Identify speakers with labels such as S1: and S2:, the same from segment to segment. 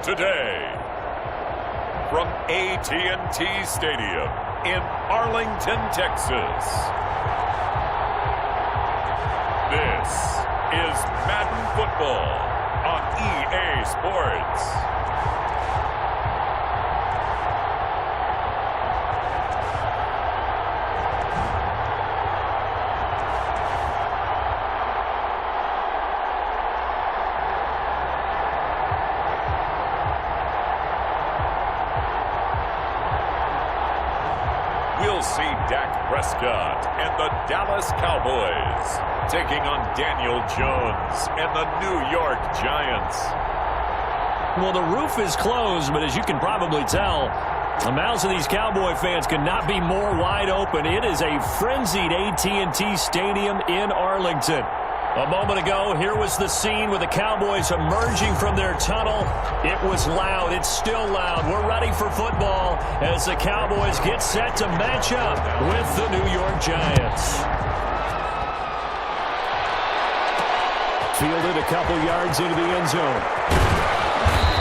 S1: today. From AT&T Stadium in Arlington, Texas. This is Madden Football on EA Sports. We'll see Dak Prescott and the Dallas Cowboys taking on Daniel Jones and the New York Giants.
S2: Well, the roof is closed, but as you can probably tell, the mouths of these Cowboy fans could not be more wide open. It is a frenzied AT&T Stadium in Arlington. A moment ago, here was the scene with the Cowboys emerging from their tunnel. It was loud. It's still loud. We're ready for football as the Cowboys get set to match up with the New York Giants. Fielded a couple yards into the end zone.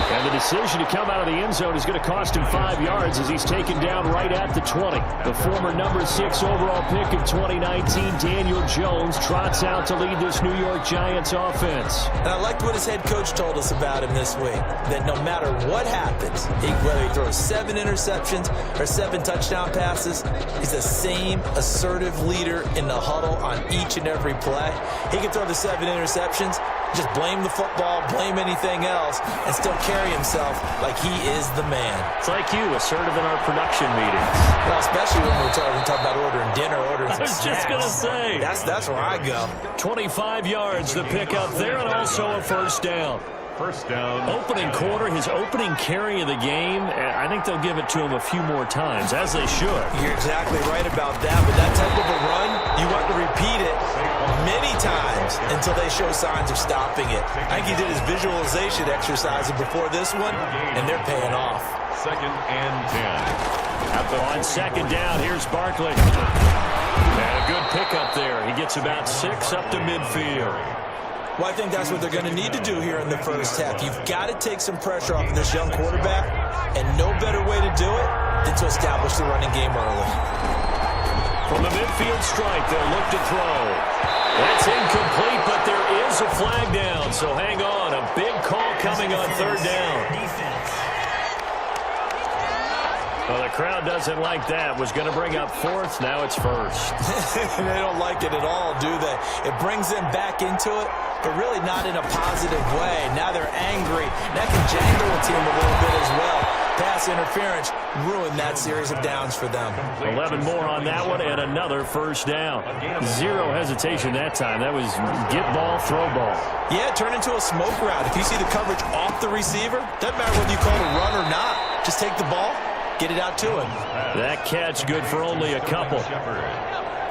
S2: And the decision to come out of the end zone is going to cost him 5 yards as he's taken down right at the 20. The former number 6 overall pick in 2019, Daniel Jones, trots out to lead this New York Giants offense.
S3: And I liked what his head coach told us about him this week, that no matter what happens, whether he throws 7 interceptions or 7 touchdown passes, he's the same assertive leader in the huddle on each and every play. He can throw the 7 interceptions, just blame the football, blame anything else, and still carry himself like he is the man.
S2: It's like you, assertive in our production meetings.
S3: Well, especially when we're talking about ordering dinner, ordering some
S2: I was just going to say.
S3: That's where I go.
S2: 25 yards the pickup there, and also a first down.
S1: First down.
S2: Opening quarter, his opening carry of the game. I think they'll give it to him a few more times, as they should.
S3: You're exactly right about that. But that type of a run, you want to repeat it many times until they show signs of stopping it. I think he did his visualization exercises before this one, and they're paying off.
S1: Second and 10.
S2: On second down, here's Barkley. And a good pickup there. He gets about 6 up to midfield.
S3: Well, I think that's what they're going to need to do here in the first half. You've got to take some pressure off of this young quarterback, and no better way to do it than to establish the running game early.
S2: From the midfield strike, they'll look to throw. That's incomplete, but there is a flag down, so hang on. A big call coming on third down. Well, the crowd doesn't like that. Was going to bring up fourth. Now it's first.
S3: They don't like it at all, do they? It brings them back into it, but really not in a positive way. Now they're angry. That can jangle a team a little bit as well. Pass interference ruined that series of downs for them.
S2: 11 more on that one and another first down. Zero hesitation that time. That was get ball, throw ball.
S3: Yeah, turn into a smoke route. If you see the coverage off the receiver, doesn't matter whether you call it a run or not. Just take the ball, get it out to him.
S2: That catch good for only a couple.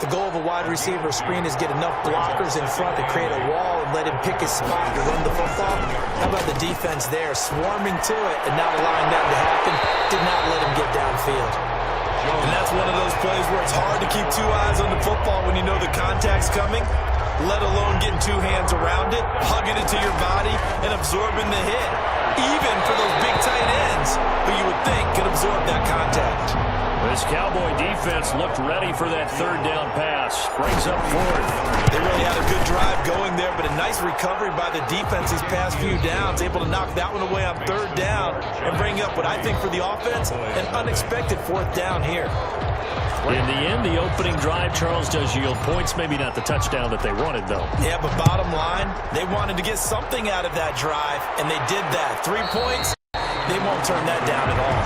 S3: The goal of a wide receiver screen is get enough blockers in front to create a wall and let him pick his spot to run the football. How about the defense there, swarming to it and not allowing that to happen? Did not let him get downfield. And that's one of those plays where it's hard to keep 2 eyes on the football when you know the contact's coming, let alone getting 2 hands around it, hugging it to your body, and absorbing the hit. Even for those big tight ends, who you would think could absorb that contact.
S2: This Cowboy defense looked ready for that third down pass. Brings up fourth.
S3: They really had a good drive going there, but a nice recovery by the defense these past few downs. Able to knock that one away on third down and bring up what I think for the offense, an unexpected fourth down here.
S2: In the end, the opening drive, Charles, does yield points. Maybe not the touchdown that they wanted, though.
S3: Yeah, but bottom line, they wanted to get something out of that drive, and they did that. 3 points, they won't turn that down at all.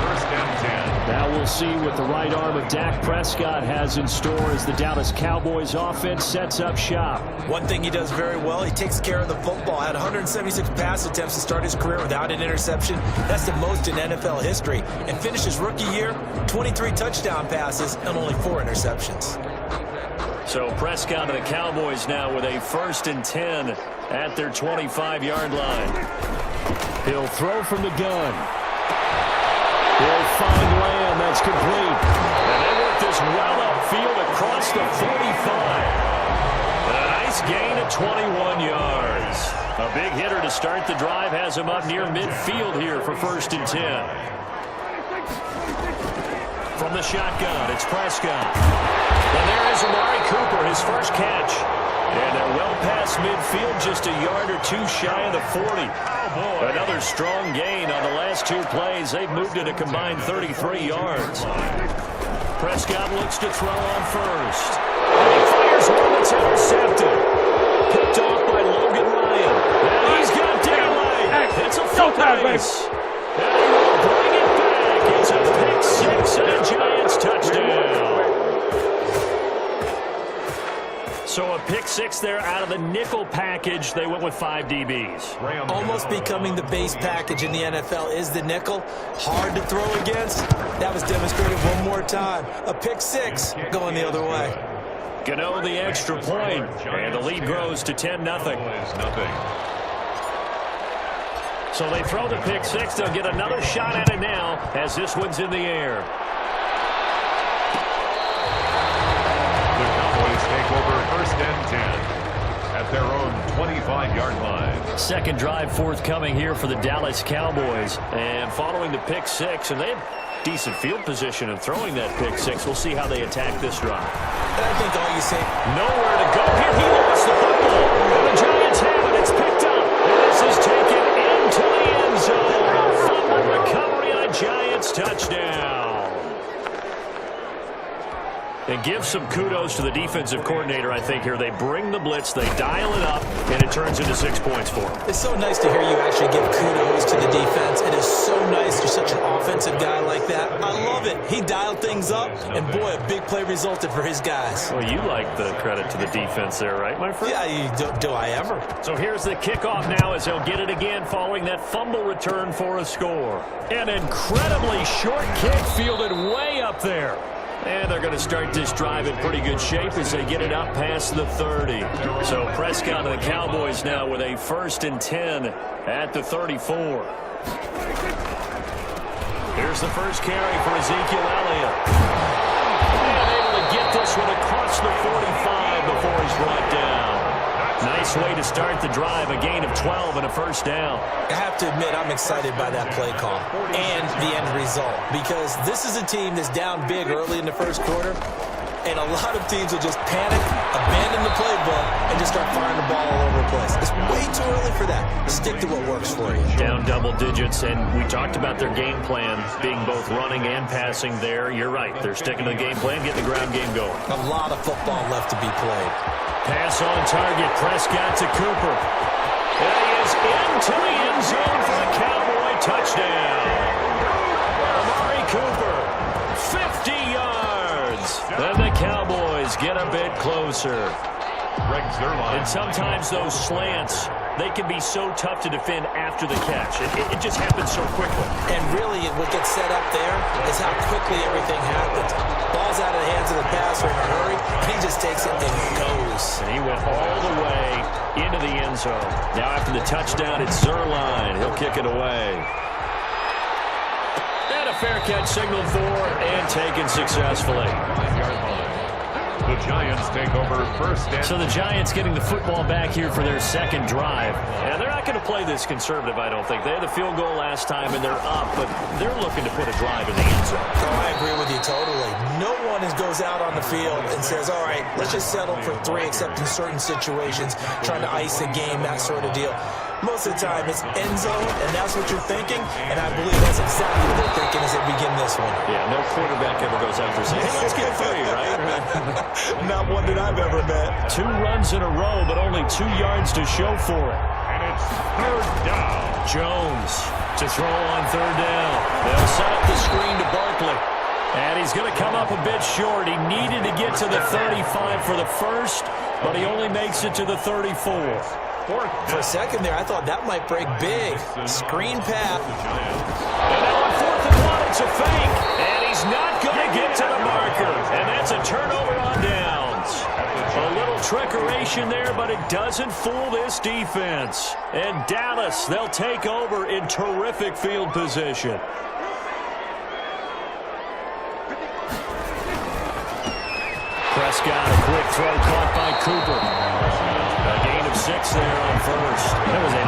S1: First and 10.
S2: Now we'll see what the right arm of Dak Prescott has in store as the Dallas Cowboys offense sets up shop.
S3: One thing he does very well, he takes care of the football. Had 176 pass attempts to start his career without an interception. That's the most in NFL history. And finished his rookie year, 23 touchdown passes and only 4 interceptions.
S2: So Prescott and the Cowboys now with a 1st and 10 at their 25-yard line. He'll throw from the gun. He'll find Lamb. That's complete. And they work this well upfield across the 45. And a nice gain of 21 yards. A big hitter to start the drive has him up near midfield here for 1st and 10. From the shotgun, it's Prescott. And there is Amari Cooper, his first catch. And they're well past midfield, just a yard or two shy of the 40. Another strong gain on the last 2 plays. They've moved it a combined 33 yards. Prescott looks to throw on first. And he fires one that's intercepted. Picked off by Logan Ryan. And he's got daylight. It's a full pace. And he will bring it back. It's a pick 6 and a Giants touchdown. So a pick 6 there out of the nickel package. They went with 5 DBs.
S3: Almost becoming the base package in the NFL is the nickel. Hard to throw against. That was demonstrated one more time. A pick 6 going the other way.
S2: Gano the extra point, and the lead grows to 10-0. So they throw the pick 6. They'll get another shot at it now as this one's in the air.
S1: Take over 1st and 10 at their own 25-yard line.
S2: Second drive forthcoming here for the Dallas Cowboys. And following the pick 6, and they have decent field position in throwing that pick 6. We'll see how they attack this drive.
S3: And I think all you say,
S2: nowhere to go here. He lost the football. And the Giants have it. It's picked up. And this is taken into the end zone. A fumble recovery on a Giants touchdown. And give some kudos to the defensive coordinator, I think, here. They bring the blitz, they dial it up, and it turns into 6 points for them.
S3: It's so nice to hear you actually give kudos to the defense. It is so nice. You're such an offensive guy like that. I love it. He dialed things up, and boy, a big play resulted for his guys.
S2: Well, you like the credit to the defense there, right, my friend?
S3: Yeah, do I ever?
S2: So here's the kickoff now as they'll get it again following that fumble return for a score. An incredibly short kick fielded way up there. And they're going to start this drive in pretty good shape as they get it up past the 30. So Prescott and the Cowboys now with a 1st and 10 at the 34. Here's the first carry for Ezekiel Elliott. And able to get this one across the 45 before he's brought down. Nice way to start the drive, a gain of 12 and a 1st down.
S3: I have to admit, I'm excited by that play call and the end result, because this is a team that's down big early in the 1st quarter, and a lot of teams will just panic, abandon the playbook, and just start firing the ball all over the place. It's way too early for that. Stick to what works for you.
S2: Down double digits, and we talked about their game plan being both running and passing there. You're right. They're sticking to the game plan, getting the ground game going.
S3: A lot of football left to be played.
S2: Pass on target, Prescott to Cooper. And he is into the end zone for a Cowboy touchdown. Amari Cooper, 50 yards. And the Cowboys get a bit closer. And sometimes those slants, they can be so tough to defend after the catch. It just happens so quickly.
S3: And really, what gets set up there is how quickly everything happens. Ball's out of the hands of the passer in a hurry. He just takes it and goes.
S2: And he went all the way into the end zone. Now after the touchdown, it's Zerline. He'll kick it away. And a fair catch signaled for and taken successfully.
S1: The Giants take over 1st and...
S2: So the Giants getting the football back here for their 2nd drive. And they're not going to play this conservative, I don't think. They had the field goal last time, and they're up, but they're looking to put a drive in the end zone.
S3: Oh, I agree with you totally. No one goes out on the field and says, all right, let's just settle for 3, except in certain situations, trying to ice a game, that sort of deal. Most of the time, it's end zone, and that's what you're thinking, and I believe that's exactly what they're thinking as they begin this one.
S2: Yeah, no quarterback ever goes out there saying, hey, let's get 3, right?
S3: Not one that I've ever met.
S2: 2 runs in a row, but only 2 yards to show for it.
S1: And it's 3rd down.
S2: Jones to throw on 3rd down. They'll set up the screen to Barkley. And he's going to come up a bit short. He needed to get to the 35 for the first, but he only makes it to the 34.
S3: For a second there, I thought that might break big. Screen path.
S2: And now on 4th and 1, it's a fake. And he's not going to get to the marker. And that's a turnover on downs. A little trickeration there, but it doesn't fool this defense. And Dallas, they'll take over in terrific field position. Prescott, a quick throw caught by Cooper. A gain of 6 there on first. That was a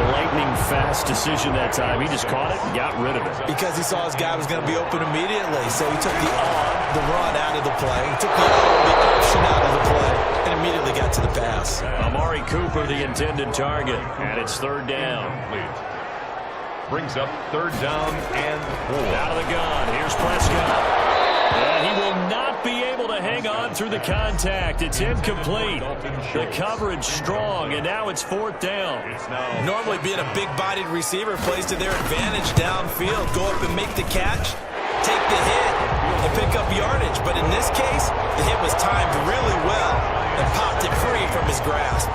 S2: fast decision that time. He just caught it and got rid of it.
S3: Because he saw his guy was going to be open immediately. So he took the run out of the play. He took the option out of the play and immediately got to the pass.
S2: Amari Cooper, the intended target. And it's third down.
S1: Brings up third down and 4.
S2: Out of the gun. Here's Prescott. And he will not be able to hang on through the contact. It's incomplete. The coverage strong, and now it's fourth down.
S3: Normally being a big-bodied receiver plays to their advantage downfield. Go up and make the catch, take the hit, and pick up yardage. But in this case, the hit was timed really well and popped it free from his grasp.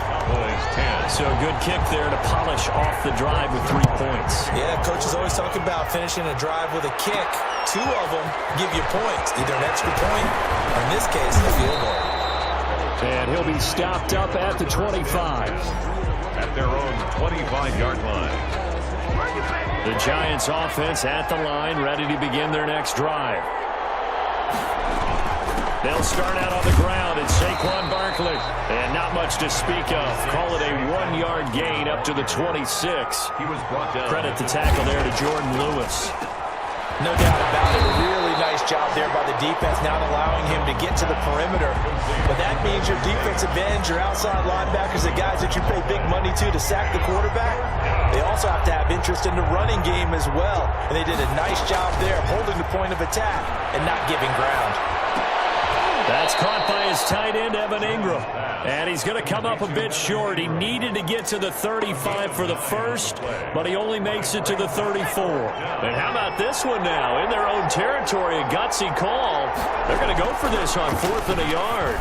S2: So a good kick there to polish off the drive with 3 points.
S3: Yeah, coaches always talk about finishing a drive with a kick. 2 of them give you points, either an extra point or, in this case, a field goal.
S2: And he'll be stopped up at the 25.
S1: At their own 25-yard line.
S2: The Giants offense at the line, ready to begin their next drive. They'll start out on the ground. It's Saquon Barkley. And not much to speak of. Call it a 1-yard gain up to the 26.
S1: He was brought down.
S2: Credit the tackle there to Jordan Lewis.
S3: No doubt about it. Really nice job there by the defense, not allowing him to get to the perimeter. But that means your defensive ends, your outside linebackers, the guys that you pay big money to sack the quarterback, they also have to have interest in the running game as well. And they did a nice job there holding the point of attack and not giving ground.
S2: That's caught by his tight end, Evan Ingram. And he's going to come up a bit short. He needed to get to the 35 for the first, but he only makes it to the 34. And how about this one now? In their own territory, a gutsy call. They're going to go for this on 4th and a yard.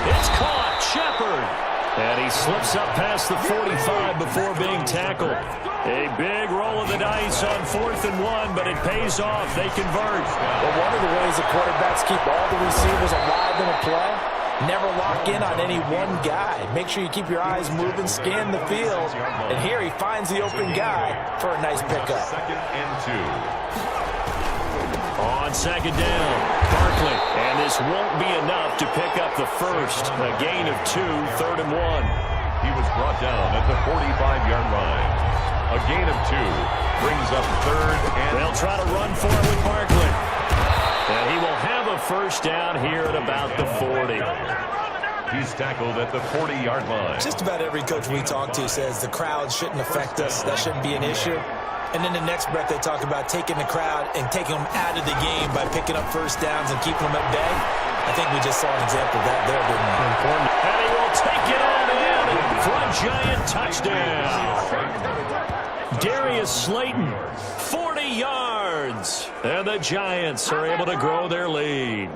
S2: It's caught. Shepard. And he slips up past the 45 before being tackled. A big roll of the dice on 4th and 1, but it pays off. They convert.
S3: Well, one of the ways the quarterbacks keep all the receivers alive in a play, never lock in on any one guy. Make sure you keep your eyes moving, scan the field. And here he finds the open guy for a nice pickup.
S1: 2nd and 2.
S2: On 2nd down, Barkley. And this won't be enough to pick up the first. A gain of 2, 3rd and 1.
S1: He was brought down at the 45-yard line. A gain of 2 brings up 3rd and...
S2: They'll try to run for it with Barkley. And he will have a first down here at about the 40.
S1: He's tackled at the 40-yard line.
S3: Just about every coach we talk to says the crowd shouldn't affect us. That shouldn't be an issue. And then the next breath they talk about taking the crowd and taking them out of the game by picking up first downs and keeping them at bay. I think we just saw an example of that there, didn't we?
S2: And he will take it on in for a Giant touchdown. Darius Slayton, 40 yards. And the Giants are able to grow their lead.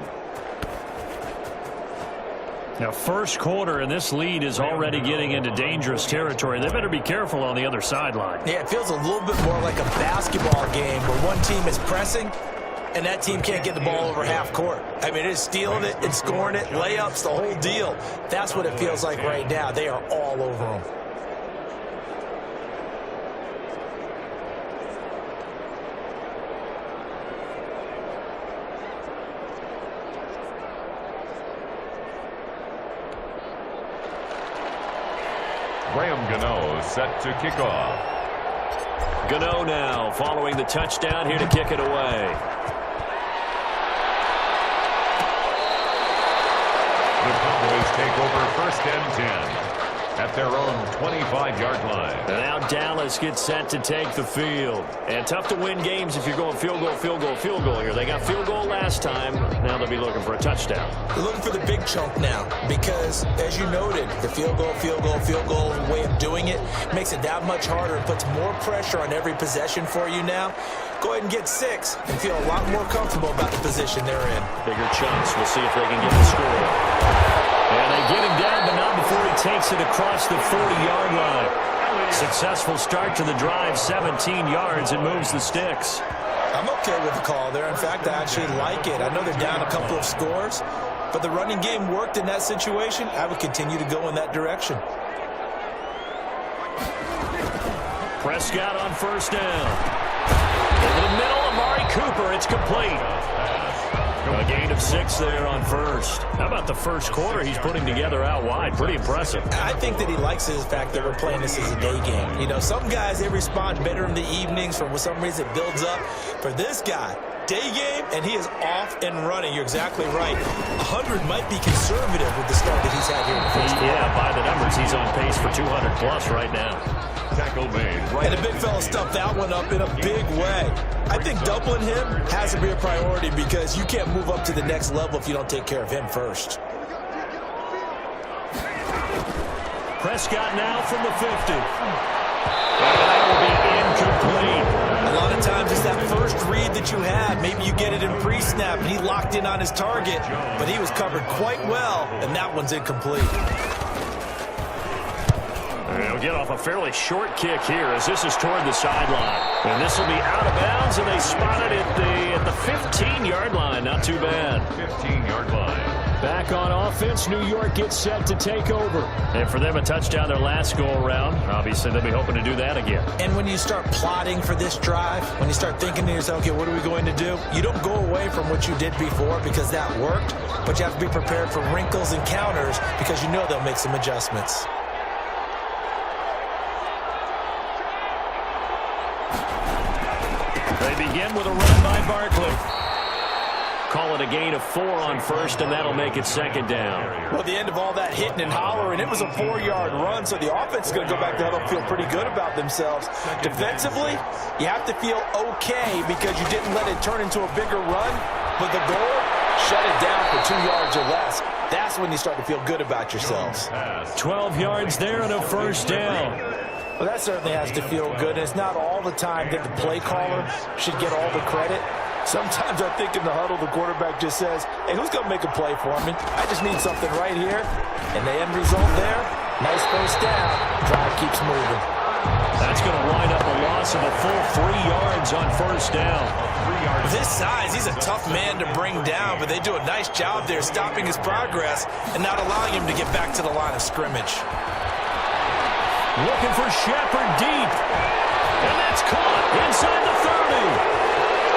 S2: Now, first quarter, and this lead is already getting into dangerous territory. They better be careful on the other sideline.
S3: Yeah, it feels a little bit more like a basketball game where one team is pressing and that team can't get the ball over half court. I mean, it's stealing it, it's scoring it, layups, the whole deal. That's what it feels like right now. They are all over them.
S1: Graham Gano set to kick off.
S2: Gano now following the touchdown here to kick it away.
S1: The Cowboys take over 1st and 10 at their own 25-yard line.
S2: And now Dallas gets set to take the field. And tough to win games if you're going field goal, field goal, field goal here. They got field goal last time. Now they'll be looking for a touchdown.
S3: They're looking for the big chunk now because, as you noted, the field goal way of doing it makes it that much harder. It puts more pressure on every possession for you now. Go ahead and get 6 and feel a lot more comfortable about the position they're in.
S2: Bigger chunks. We'll see if they can get the score. And they get him down, but not before he takes it across the 40-yard line. Successful start to the drive, 17 yards, and moves the sticks.
S3: I'm okay with the call there. In fact, I actually like it. I know they're down a couple of scores, but the running game worked in that situation. I would continue to go in that direction.
S2: Prescott on first down. Over the middle, Amari Cooper. It's complete. A gain of 6 there on first. How about the first quarter he's putting together out wide? Pretty impressive.
S3: I think that he likes the fact that we're playing this as a day game. You know, some guys, they respond better in the evenings. For some reason, it builds up. For this guy, day game, and he is off and running. You're exactly right. 100 might be conservative with the start that he's had here in the first quarter.
S2: Yeah, by the numbers, he's on pace for 200 plus right now.
S1: Tackle made.
S3: And the big fella stuffed that one up in a big way. I think doubling him has to be a priority because you can't move up to the next level if you don't take care of him first.
S2: Prescott now from the 50. And that will be incomplete.
S3: A lot of times it's that first read that you had. Maybe you get it in pre-snap, and he locked in on his target, but he was covered quite well, and that one's incomplete.
S2: They'll get off a fairly short kick here as this is toward the sideline. And this will be out of bounds, and they spot it at the 15-yard line. Not too bad.
S1: 15-yard line.
S2: Back on offense, New York gets set to take over. And for them, a touchdown their last go-around. Obviously, they'll be hoping to do that again.
S3: And when you start plotting for this drive, when you start thinking to yourself, okay, what are we going to do? You don't go away from what you did before because that worked, but you have to be prepared for wrinkles and counters because you know they'll make some adjustments.
S2: They begin with a run by Barkley. Call it a gain of 4 on first, and that'll make it second down.
S3: Well, at the end of all that hitting and hollering, it was a 4-yard run, so the offense is going to go back to huddle and feel pretty good about themselves. Defensively, you have to feel okay because you didn't let it turn into a bigger run, but the goal, shut it down for 2 yards or less. That's when you start to feel good about yourselves.
S2: 12 yards there and a first down.
S3: Well, that certainly has to feel good. And it's not all the time that the play caller should get all the credit. Sometimes I think in the huddle, the quarterback just says, hey, who's going to make a play for me? I just need something right here. And the end result there, nice first down. Drive keeps moving.
S2: That's going to wind up a loss of a full 3 yards on first down.
S3: With his size, he's a tough man to bring down, but they do a nice job there stopping his progress and not allowing him to get back to the line of scrimmage.
S2: Looking for Shepard deep. And that's caught inside the 30.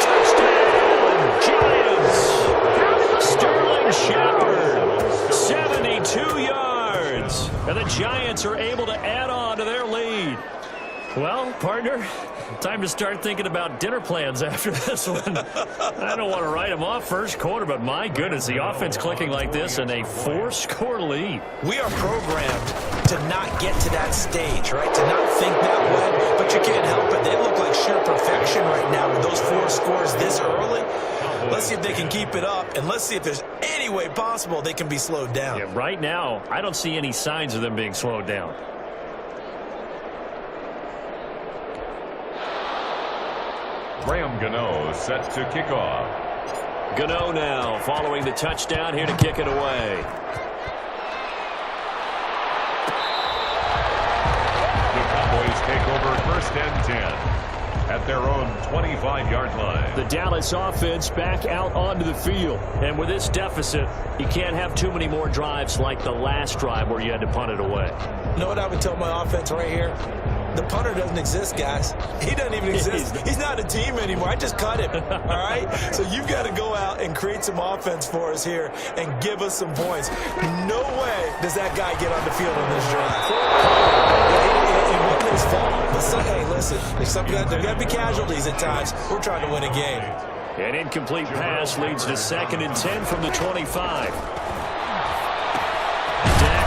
S2: Touchdown, Giants. Sterling Shepard, 72 yards. And the Giants are able to add on to their lead. Well, partner, time to start thinking about dinner plans after this one. I don't want to write them off first quarter, but my goodness, the offense clicking like this and a 4-score lead.
S3: We are programmed to not get to that stage, right? To not think that way, but you can't help it. They look like sheer perfection right now with those 4 scores this early. Let's see if they can keep it up, and let's see if there's any way possible they can be slowed down.
S2: Yeah, right now, I don't see any signs of them being slowed down.
S1: Graham Gano set to kick off.
S2: Gano now following the touchdown here to kick it away.
S1: The Cowboys take over first and 10 at their own 25-yard line.
S2: The Dallas offense back out onto the field. And with this deficit, you can't have too many more drives like the last drive where you had to punt it away.
S3: You know what I would tell my offense right here? The punter doesn't exist, guys. He doesn't even exist. He's not a team anymore. I just cut him, all right? So you've got to go out and create some offense for us here and give us some points. No way does that guy get on the field on this drive. It wasn't his fault. But hey, listen, there's got to be casualties at times. We're trying to win a game.
S2: An incomplete pass leads to 2nd and 10 from the 25.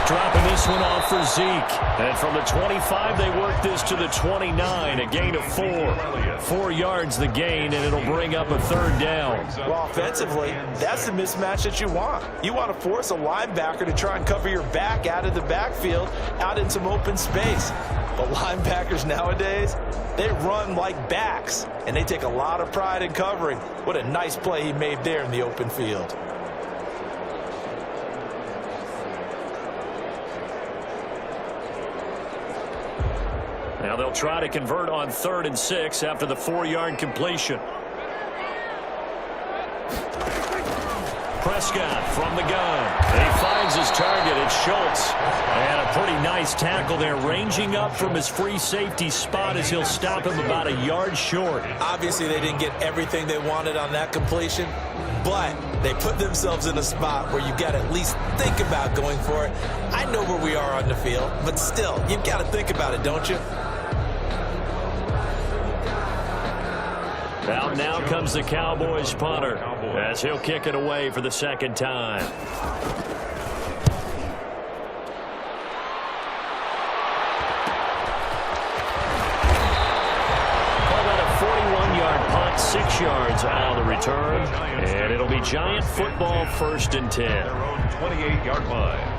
S2: Dropping this one off for Zeke. And from the 25, they work this to the 29. A gain of 4. 4 yards the gain, and it'll bring up a 3rd down.
S3: Well, offensively, that's the mismatch that you want. You want to force a linebacker to try and cover your back out of the backfield, out in some open space. But linebackers nowadays, they run like backs, and they take a lot of pride in covering. What a nice play he made there in the open field.
S2: Now they'll try to convert on 3rd and 6 after the 4-yard completion. Prescott from the gun. He finds his target. It's Schultz. And a pretty nice tackle there, ranging up from his free safety spot as he'll stop him about a yard short.
S3: Obviously, they didn't get everything they wanted on that completion, but they put themselves in a spot where you've got to at least think about going for it. I know where we are on the field, but still, you've got to think about it, don't you?
S2: Out now comes the Cowboys punter as he'll kick it away for the second time. Call that a 41-yard punt, 6 yards out of the return, and it'll be Giant football, 1st and 10.
S1: Their own 28-yard line.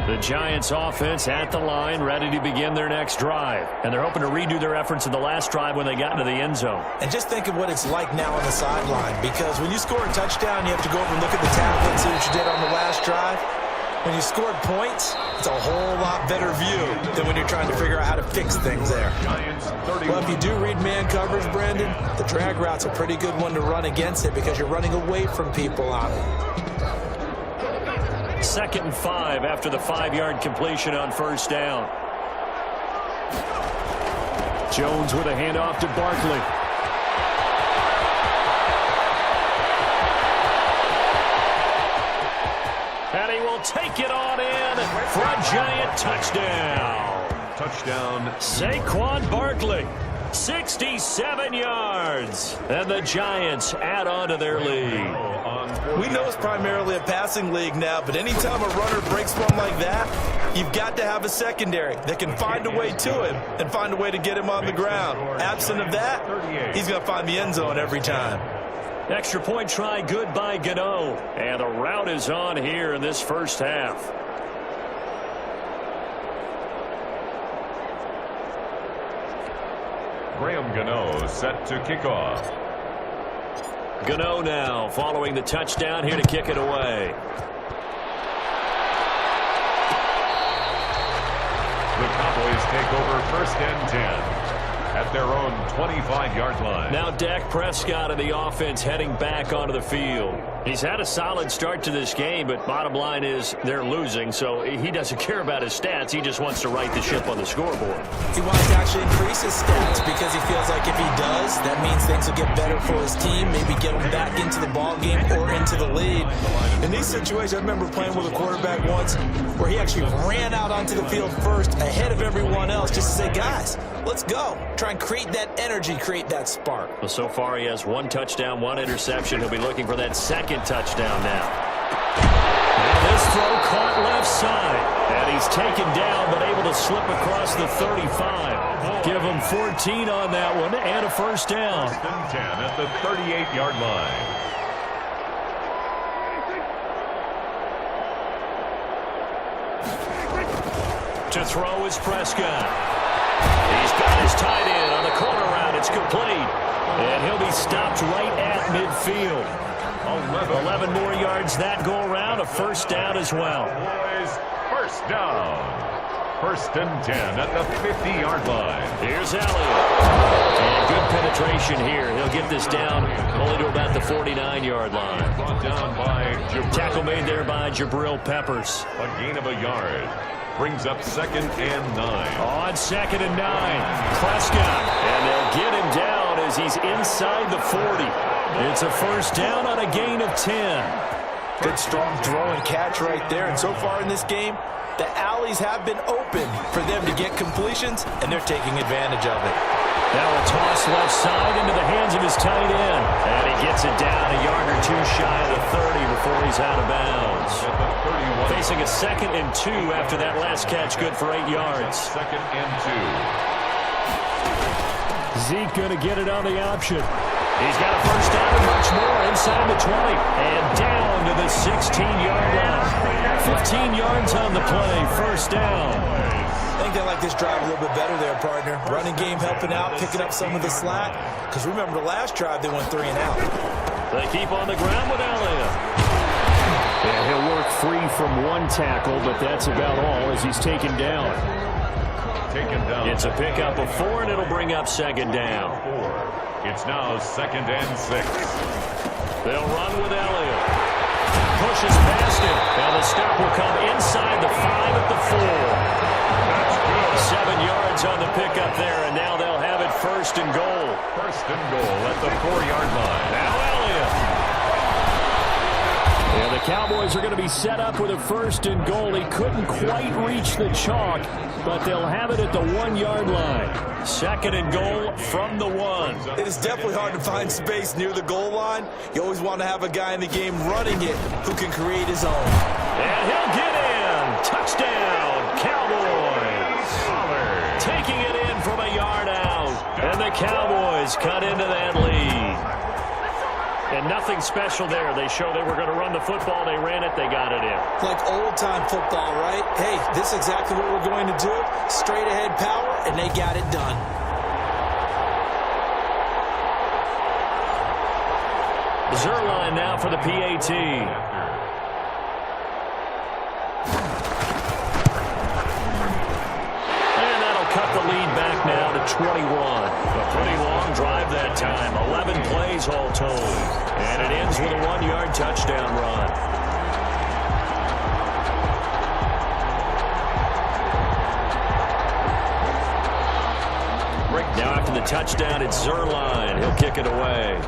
S2: The Giants offense at the line, ready to begin their next drive. And they're hoping to redo their efforts in the last drive when they got into the end zone.
S3: And just think of what it's like now on the sideline, because when you score a touchdown, you have to go over and look at the tablet and see what you did on the last drive. When you scored points, it's a whole lot better view than when you're trying to figure out how to fix things there. Well, if you do read man coverage, Brandon, the drag route's a pretty good one to run against it because you're running away from people on it.
S2: 2nd and 5 after the 5-yard completion on 1st down. Jones with a handoff to Barkley. And he will take it on in for a Giant touchdown.
S1: Touchdown.
S2: Saquon Barkley, 67 yards. And the Giants add on to their lead.
S3: We know it's primarily a passing league now, but anytime a runner breaks one like that, you've got to have a secondary that can find a way to him and find a way to get him on the ground. Absent of that, he's going to find the end zone every time.
S2: Extra point try good by Gano. And the route is on here in this first half.
S1: Graham Gano set to kick off.
S2: Gano now following the touchdown here to kick it away.
S1: The Cowboys take over 1st and 10 at their own 25-yard line.
S2: Now Dak Prescott of the offense heading back onto the field. He's had a solid start to this game, but bottom line is they're losing, so he doesn't care about his stats. He just wants to right the ship on the scoreboard.
S3: He wants to actually increase his stats because he feels like if he does, that means things will get better for his team, maybe get him back into the ball game or into the lead. In these situations, I remember playing with a quarterback once where he actually ran out onto the field first ahead of everyone else just to say, guys, let's go. Try and create that energy, create that spark.
S2: Well, so far he has 1 touchdown, 1 interception. He'll be looking for that 2nd touchdown now. And this throw caught left side. And he's taken down, but able to slip across the 35. Give him 14 on that one and a 1st down.
S1: 1st and 10 at the 38-yard line.
S2: To throw is Prescott. He's got his tight end on the corner route. It's complete. And he'll be stopped right at midfield. 11 more yards that go around. A 1st down as well.
S1: Boys, 1st down. 1st and 10 at the 50-yard line.
S2: Here's Elliott. And good penetration here. He'll get this down only to about the 49-yard line.
S1: Brought down by Jabril.
S2: Tackle made there by Jabril Peppers.
S1: A gain of a yard. Brings up 2nd and 9.
S2: On 2nd and 9. Prescott. And they'll get him down as he's inside the 40. It's a 1st down on a gain of 10.
S3: Good strong throw and catch right there. And so far in this game, the alleys have been open for them to get completions, and they're taking advantage of it.
S2: Now a toss left side into the hands of his tight end. And he gets it down a yard or 2 shy of the 30 before he's out of bounds. Facing a 2nd and 2 after that last catch, good for 8 yards.
S1: 2nd and 2.
S2: Zeke going to get it on the option. He's got a 1st down and much more inside the 20. And down to the 16-yard line. 15 yards on the play, 1st down.
S3: I think they like this drive a little bit better there, partner. Running game helping out, picking up some of the slack. Because remember the last drive, they went 3 and out.
S2: They keep on the ground with Elliott. Yeah, he'll work free from 1 tackle, but that's about all as he's taken down. It's a pickup of 4, and it'll bring up 2nd down.
S1: It's now 2nd and 6.
S2: They'll run with Elliott. Pushes past him. And the stop will come inside the 5 at the 4. 7 yards on the pickup there, and now they'll have it 1st first and goal.
S1: First and goal at the 4-yard line.
S2: Now Elliott. Yeah, the Cowboys are going to be set up with a first and goal. He couldn't quite reach the chalk, but they'll have it at the 1-yard line. Second and goal from the 1.
S3: It is definitely hard to find space near the goal line. You always want to have a guy in the game running it who can create his own.
S2: And he'll get in. Touchdown, Cowboys. Taking it in from a yard out. And the Cowboys cut into that lead. And nothing special there. They show they were going to run the football. They ran it. They got it in.
S3: Like old-time football, right? Hey, this is exactly what we're going to do. Straight-ahead power, and they got it done.
S2: Zerline now for the PAT. Cut the lead back now to 21. A pretty long drive that time. 11 plays all told. And it ends with a 1-yard touchdown run. Now after the touchdown, it's Zerline. He'll kick it away.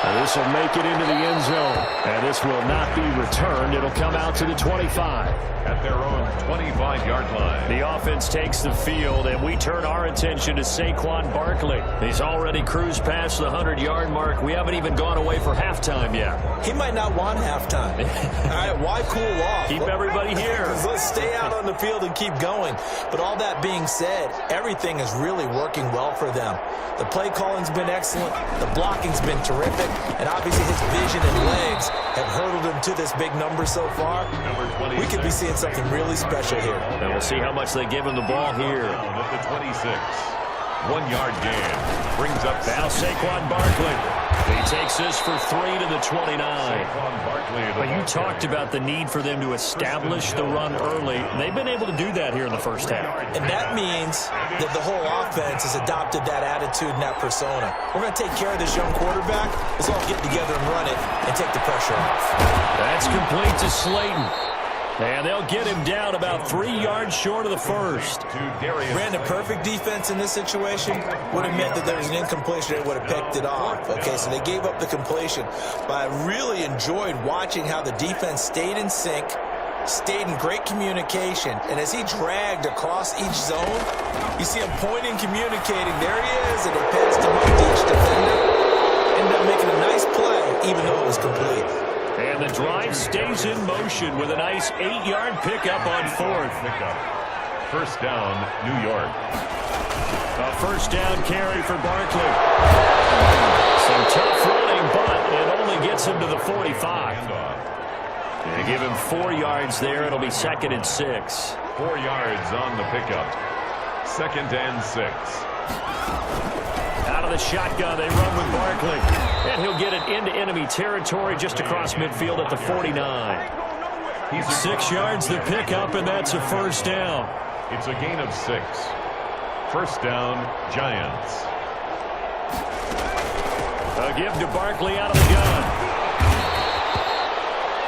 S2: And this will make it into the end zone. And this will not be returned. It'll come out to the 25.
S1: At their own 25-yard line.
S2: The offense takes the field, and we turn our attention to Saquon Barkley. He's already cruised past the 100-yard mark. We haven't even gone away for halftime yet.
S3: He might not want halftime. All right, why cool off?
S2: Keep everybody here.
S3: Let's stay out on the field and keep going. But all that being said, everything is really working well for them. The play calling's been excellent. The blocking's been terrific. And obviously his vision and legs have hurdled him to this big number so far. We could be seeing something really special here.
S2: And we'll see how much they give him the ball here.
S1: At the 26. 1-yard gain. Brings up
S2: now Saquon Barkley. He takes this for 3 to the 29. But you talked about the need for them to establish the run early. They've been able to do that here in the first half.
S3: And that means that the whole offense has adopted that attitude and that persona. We're going to take care of this young quarterback. Let's all get together and run it and take the pressure off.
S2: That's complete to Slayton. And they'll get him down about 3 yards short of the first.
S3: Brandon, perfect defense in this situation would have meant that there was an incompletion. They would have picked it off. Okay, so they gave up the completion. But I really enjoyed watching how the defense stayed in sync, stayed in great communication. And as he dragged across each zone, you see him pointing, communicating. There he is, and he passed him up to each defender. Ended up making a nice play, even though it was complete.
S2: And the drive stays in motion with a nice 8-yard pickup on 4th.
S1: First down, New York.
S2: A first down carry for Barkley. Some tough running, but it only gets him to the 45. They give him 4 yards there. It'll be 2nd and 6.
S1: 4 yards on the pickup. 2nd and 6.
S2: Out of the shotgun, they run with Barkley. And he'll get it into enemy territory just across midfield at the 49. 6 yards the pickup, and that's a first down.
S1: It's a gain of 6. First down, Giants.
S2: A give to Barkley out of the gun.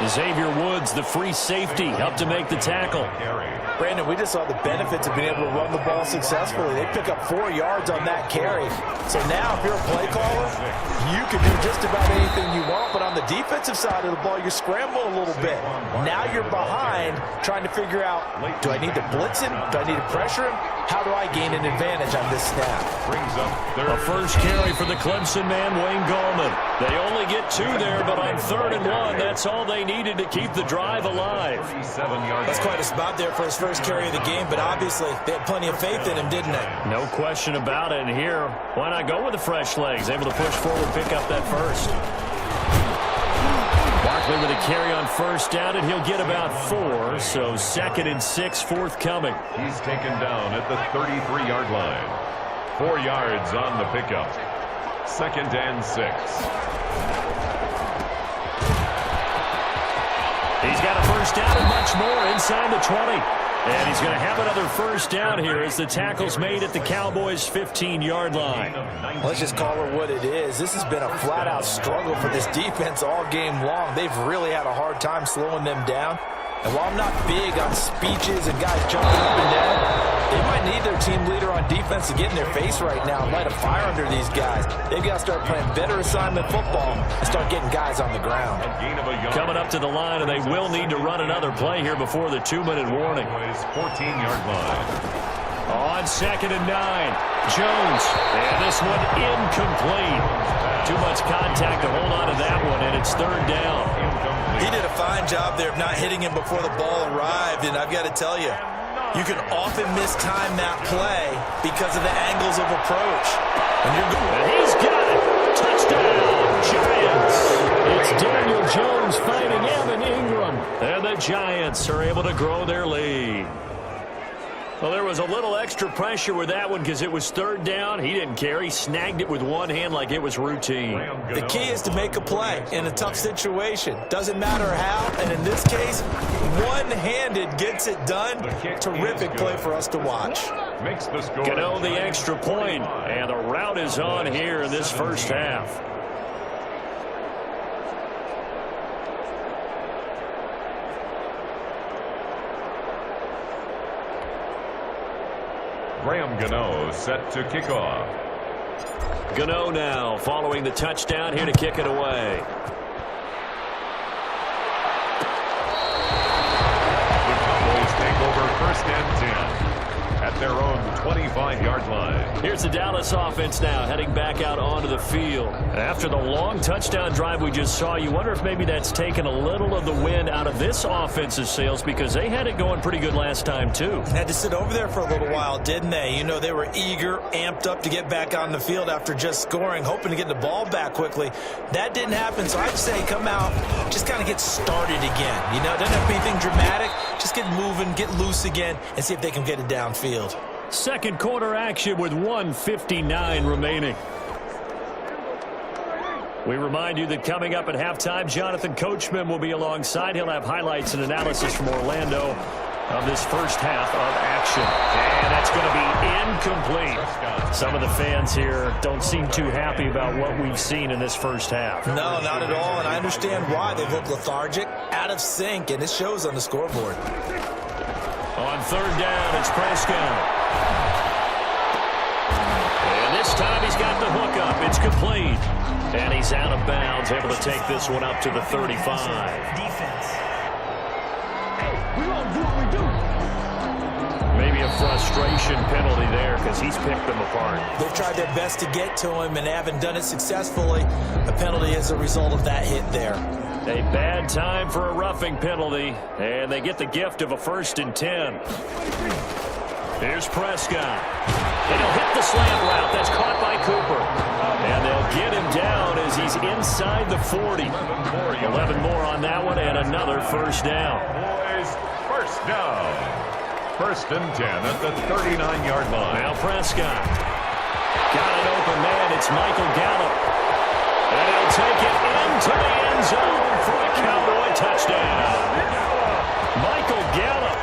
S2: Xavier Woods, the free safety, helped to make the tackle.
S3: Brandon, we just saw the benefits of being able to run the ball successfully. They pick up 4 yards on that carry. So now if you're a play caller, you can do just about anything you want. But on the defensive side of the ball, you're scrambling a little bit. Now you're behind trying to figure out, do I need to blitz him? Do I need to pressure him? How do I gain an advantage on this snap?
S1: Brings up
S2: a first carry for the Clemson man, Wayne Gallman. They only get 2 there, but on 3rd and 1, that's all they needed to keep the drive alive.
S3: That's quite a spot there for his first carry of the game, but obviously they had plenty of faith in him, didn't they?
S2: No question about it. And here, why not go with the fresh legs? Able to push forward, pick up that first. Barkley with a carry on first down, and he'll get about 4. So 2nd and 6 forthcoming.
S1: He's taken down at the 33-yard line. 4 yards on the pickup. 2nd and 6.
S2: He's got a first down and much more inside the 20. And he's going to have another first down here as the tackle's made at the Cowboys' 15-yard line.
S3: Let's just call it what it is. This has been a flat-out struggle for this defense all game long. They've really had a hard time slowing them down. And while I'm not big on speeches and guys jumping up and down, they might need their team leader defense to get in their face right now and light a fire under these guys. They've got to start playing better assignment football and start getting guys on the ground.
S2: Coming up to the line, and they will need to run another play here before the 2-minute warning.
S1: 14-yard line.
S2: On 2nd and 9, Jones. And this one incomplete. Too much contact to hold on to that one, and it's 3rd down.
S3: He did a fine job there of not hitting him before the ball arrived, and I've got to tell you, you can often mistime that play because of the angles of approach.
S2: And he's got it. Touchdown, Giants. It's Daniel Jones fighting Evan Ingram, and the Giants are able to grow their lead. Well, there was a little extra pressure with that one because it was 3rd down. He didn't care. He snagged it with one hand like it was routine.
S3: The key is to make a play in a tough situation. Doesn't matter how, and in this case, one-handed gets it done. Terrific play for us to watch.
S2: Gano the extra point, and the route is on here in this first half.
S1: Graham Gano set to kick off.
S2: Gano now following the touchdown here to kick it away.
S1: The Cowboys take over 1st and 10 at their own 25-yard line.
S2: Here's the Dallas offense now heading back out onto the field. After the long touchdown drive we just saw, you wonder if maybe that's taken a little of the wind out of this offensive sails because they had it going pretty good last time too.
S3: Had to sit over there for a little while, didn't they? You know, they were eager, amped up to get back on the field after just scoring, hoping to get the ball back quickly. That didn't happen, so I'd say come out, just kind of get started again. You know, doesn't have to be anything dramatic. Just get moving, get loose again, and see if they can get it downfield.
S2: Second quarter action with 1:59 remaining. We remind you that coming up at halftime, Jonathan Coachman will be alongside. He'll have highlights and analysis from Orlando of this first half of action. And that's going to be incomplete. Some of the fans here don't seem too happy about what we've seen in this first half.
S3: No, not at all, and I understand why. They look lethargic, out of sync, and it shows on the scoreboard.
S2: On 3rd down, it's Prescott. And this time he's got the hook up. It's complete. And he's out of bounds, able to take this one up to the 35.
S3: Defense.
S2: Maybe a frustration penalty there because he's picked them apart.
S3: They've tried their best to get to him and haven't done it successfully. A penalty is a result of that hit there.
S2: A bad time for a roughing penalty, and they get the gift of a 1st and 10. Here's Prescott. And he'll hit the slant route. That's caught by Cooper. And they'll get him down as he's inside the 40. 11 more on that one, and another 1st down.
S1: Boys, 1st down. 1st and 10 at the 39-yard line.
S2: Now Prescott. Got an open man. It's Michael Gallup. And he'll take it into the end zone for a Cowboy touchdown. Michael Gallup,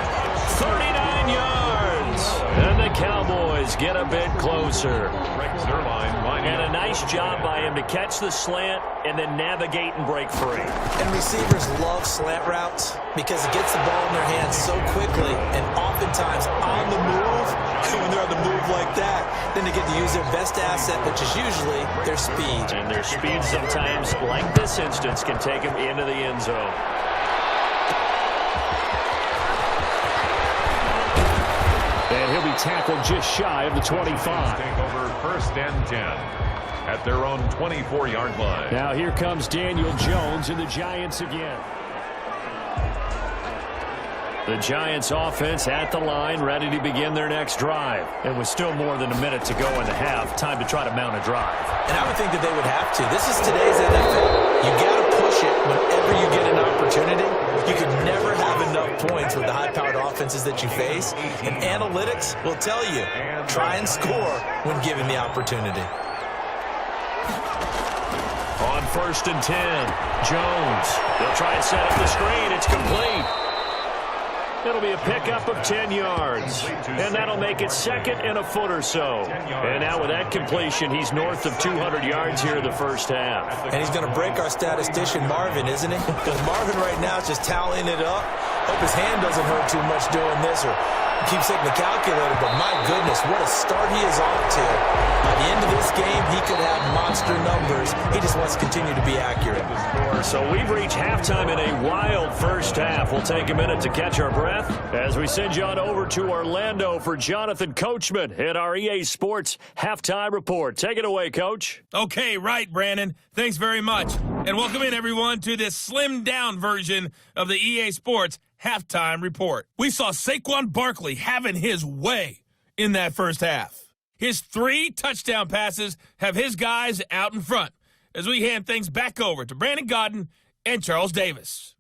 S2: 39 yards. And the Cowboys get a bit closer. And a nice job by him to catch the slant and then navigate and break free.
S3: And receivers love slant routes because it gets the ball in their hands so quickly and oftentimes on the move. When they're on the move like that, then they get to use their best asset, which is usually their speed.
S2: And their speed sometimes, like this instance, can take them into the end zone. And he'll be tackled just shy of the 25.
S1: Take over 1st and 10 at their own 24-yard line.
S2: Now here comes Daniel Jones and the Giants again. The Giants offense at the line, ready to begin their next drive. And with still more than a minute to go in the half, time to try to mount a drive.
S3: And I would think that they would have to. This is today's NFL. You got to push it whenever you get an opportunity. You can never have enough points with the high-powered offenses that you face. And analytics will tell you, try and score when given the opportunity.
S2: On 1st and 10, Jones. They'll try and set up the screen. It's complete. It'll be a pickup of 10 yards. And that'll make it 2nd and a foot or so. And now with that completion, he's north of 200 yards here in the first half.
S3: And he's going to break our statistician, Marvin, isn't he? Because Marvin right now is just toweling it up. Hope his hand doesn't hurt too much doing this, or Keep taking the calculator, but my goodness, what a start he is off to. By the end of this game, he could have monster numbers. He just wants to continue to be accurate.
S2: So we've reached halftime in a wild first half. We'll take a minute to catch our breath as we send you on over to Orlando for Jonathan Coachman at our EA Sports Halftime Report. Take it away, Coach.
S4: Okay, right, Brandon. Thanks very much. And welcome in, everyone, to this slimmed-down version of the EA Sports Halftime Report. We saw Saquon Barkley having his way in that first half. His 3 touchdown passes have his guys out in front as we hand things back over to Brandon Godden and Charles Davis.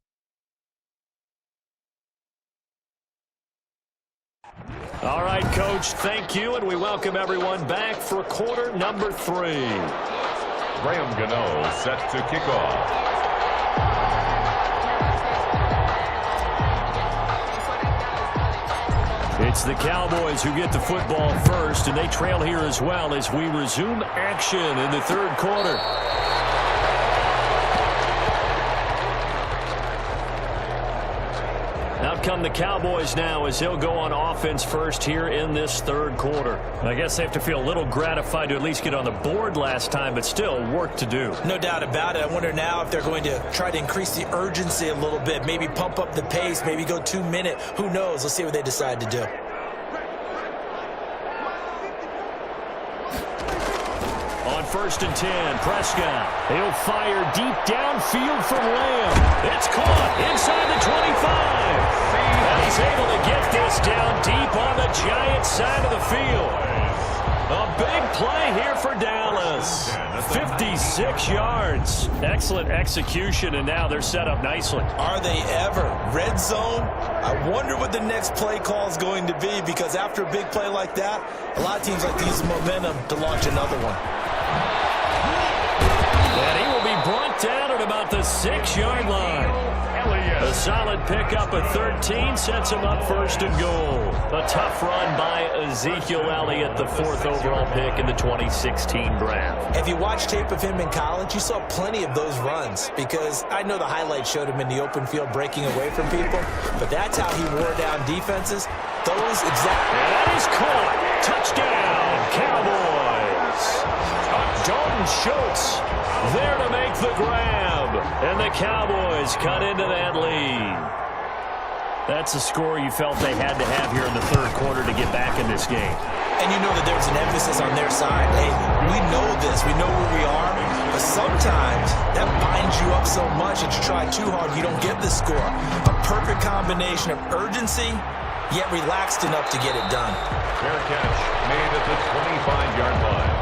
S2: All right, Coach, thank you, and we welcome everyone back for quarter number 3.
S1: Graham Gano set to kick off.
S2: It's the Cowboys who get the football first, and they trail here as well as we resume action in the third quarter. Out come the Cowboys now as he'll go on offense first here in this third quarter. I guess they have to feel a little gratified to at least get on the board last time, but still work to do.
S3: No doubt about it. I wonder now if they're going to try to increase the urgency a little bit, maybe pump up the pace, maybe go 2-minute. Who knows? Let's see what they decide to do.
S2: On 1st and 10, Prescott. He'll fire deep downfield from Lamb. It's caught inside the 25. And he's able to get this down deep on the Giants side of the field. A big play here for Dallas. 56 yards. Excellent execution, and now they're set up nicely.
S3: Are they ever? Red zone? I wonder what the next play call is going to be, because after a big play like that, a lot of teams like to use the momentum to launch another one.
S2: And he will be brought down at about the 6-yard line. A solid pickup at 13 sets him up 1st and goal. A tough run by Ezekiel Elliott, the 4th overall pick in the 2016 draft.
S3: If you watch tape of him in college, you saw plenty of those runs, because I know the highlights showed him in the open field breaking away from people, but that's how he wore down defenses. Those exactly.
S2: And that is caught. Touchdown, Cowboys. Dalton Schultz there to make the grab, and the Cowboys cut into that lead. That's a score you felt they had to have here in the third quarter to get back in this game.
S3: And you know that there's an emphasis on their side. Hey, we know this. We know where we are. But sometimes that binds you up so much that you try too hard, you don't get the score. A perfect combination of urgency, yet relaxed enough to get it done.
S1: Fair catch made at the 25-yard line.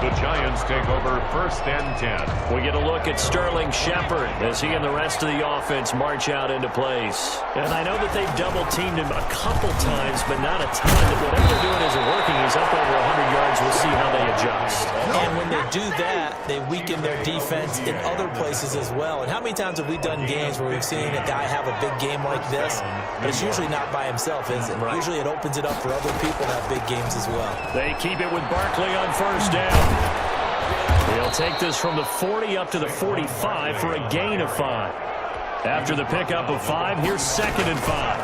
S1: The Giants take over 1st and 10.
S2: We get a look at Sterling Shepard as he and the rest of the offense march out into place. And I know that they've double-teamed him a couple times, but not a ton. But whatever they're doing isn't working. He's up over 100 yards. We'll see how they adjust.
S3: And when they do that, they weaken their defense in other places as well. And how many times have we done games where we've seen a guy have a big game like this? But it's usually not by himself, is it? Right. Usually it opens it up for other people to have big games as well.
S2: They keep it with Barkley on 1st down. He'll take this from the 40 up to the 45 for a gain of 5. After the pickup of 5, here's 2nd and 5.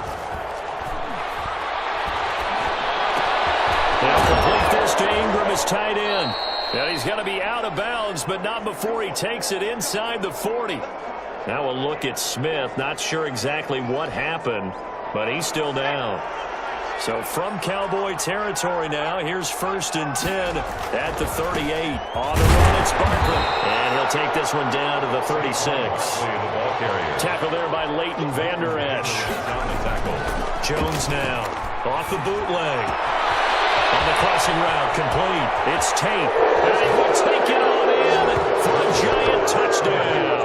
S2: They'll complete this to Ingram as tight end. And he's going to be out of bounds, but not before he takes it inside the 40. Now a look at Smith. Not sure exactly what happened, but he's still down. So from Cowboy territory now, here's 1st and 10 at the 38. On the run, it's Barkley. And he'll take this one down to the 36. Tackle there by Leighton Vander Esch. Jones now off the bootleg. On the crossing route, complete. It's Tate. And he will take it on in for a Giant touchdown.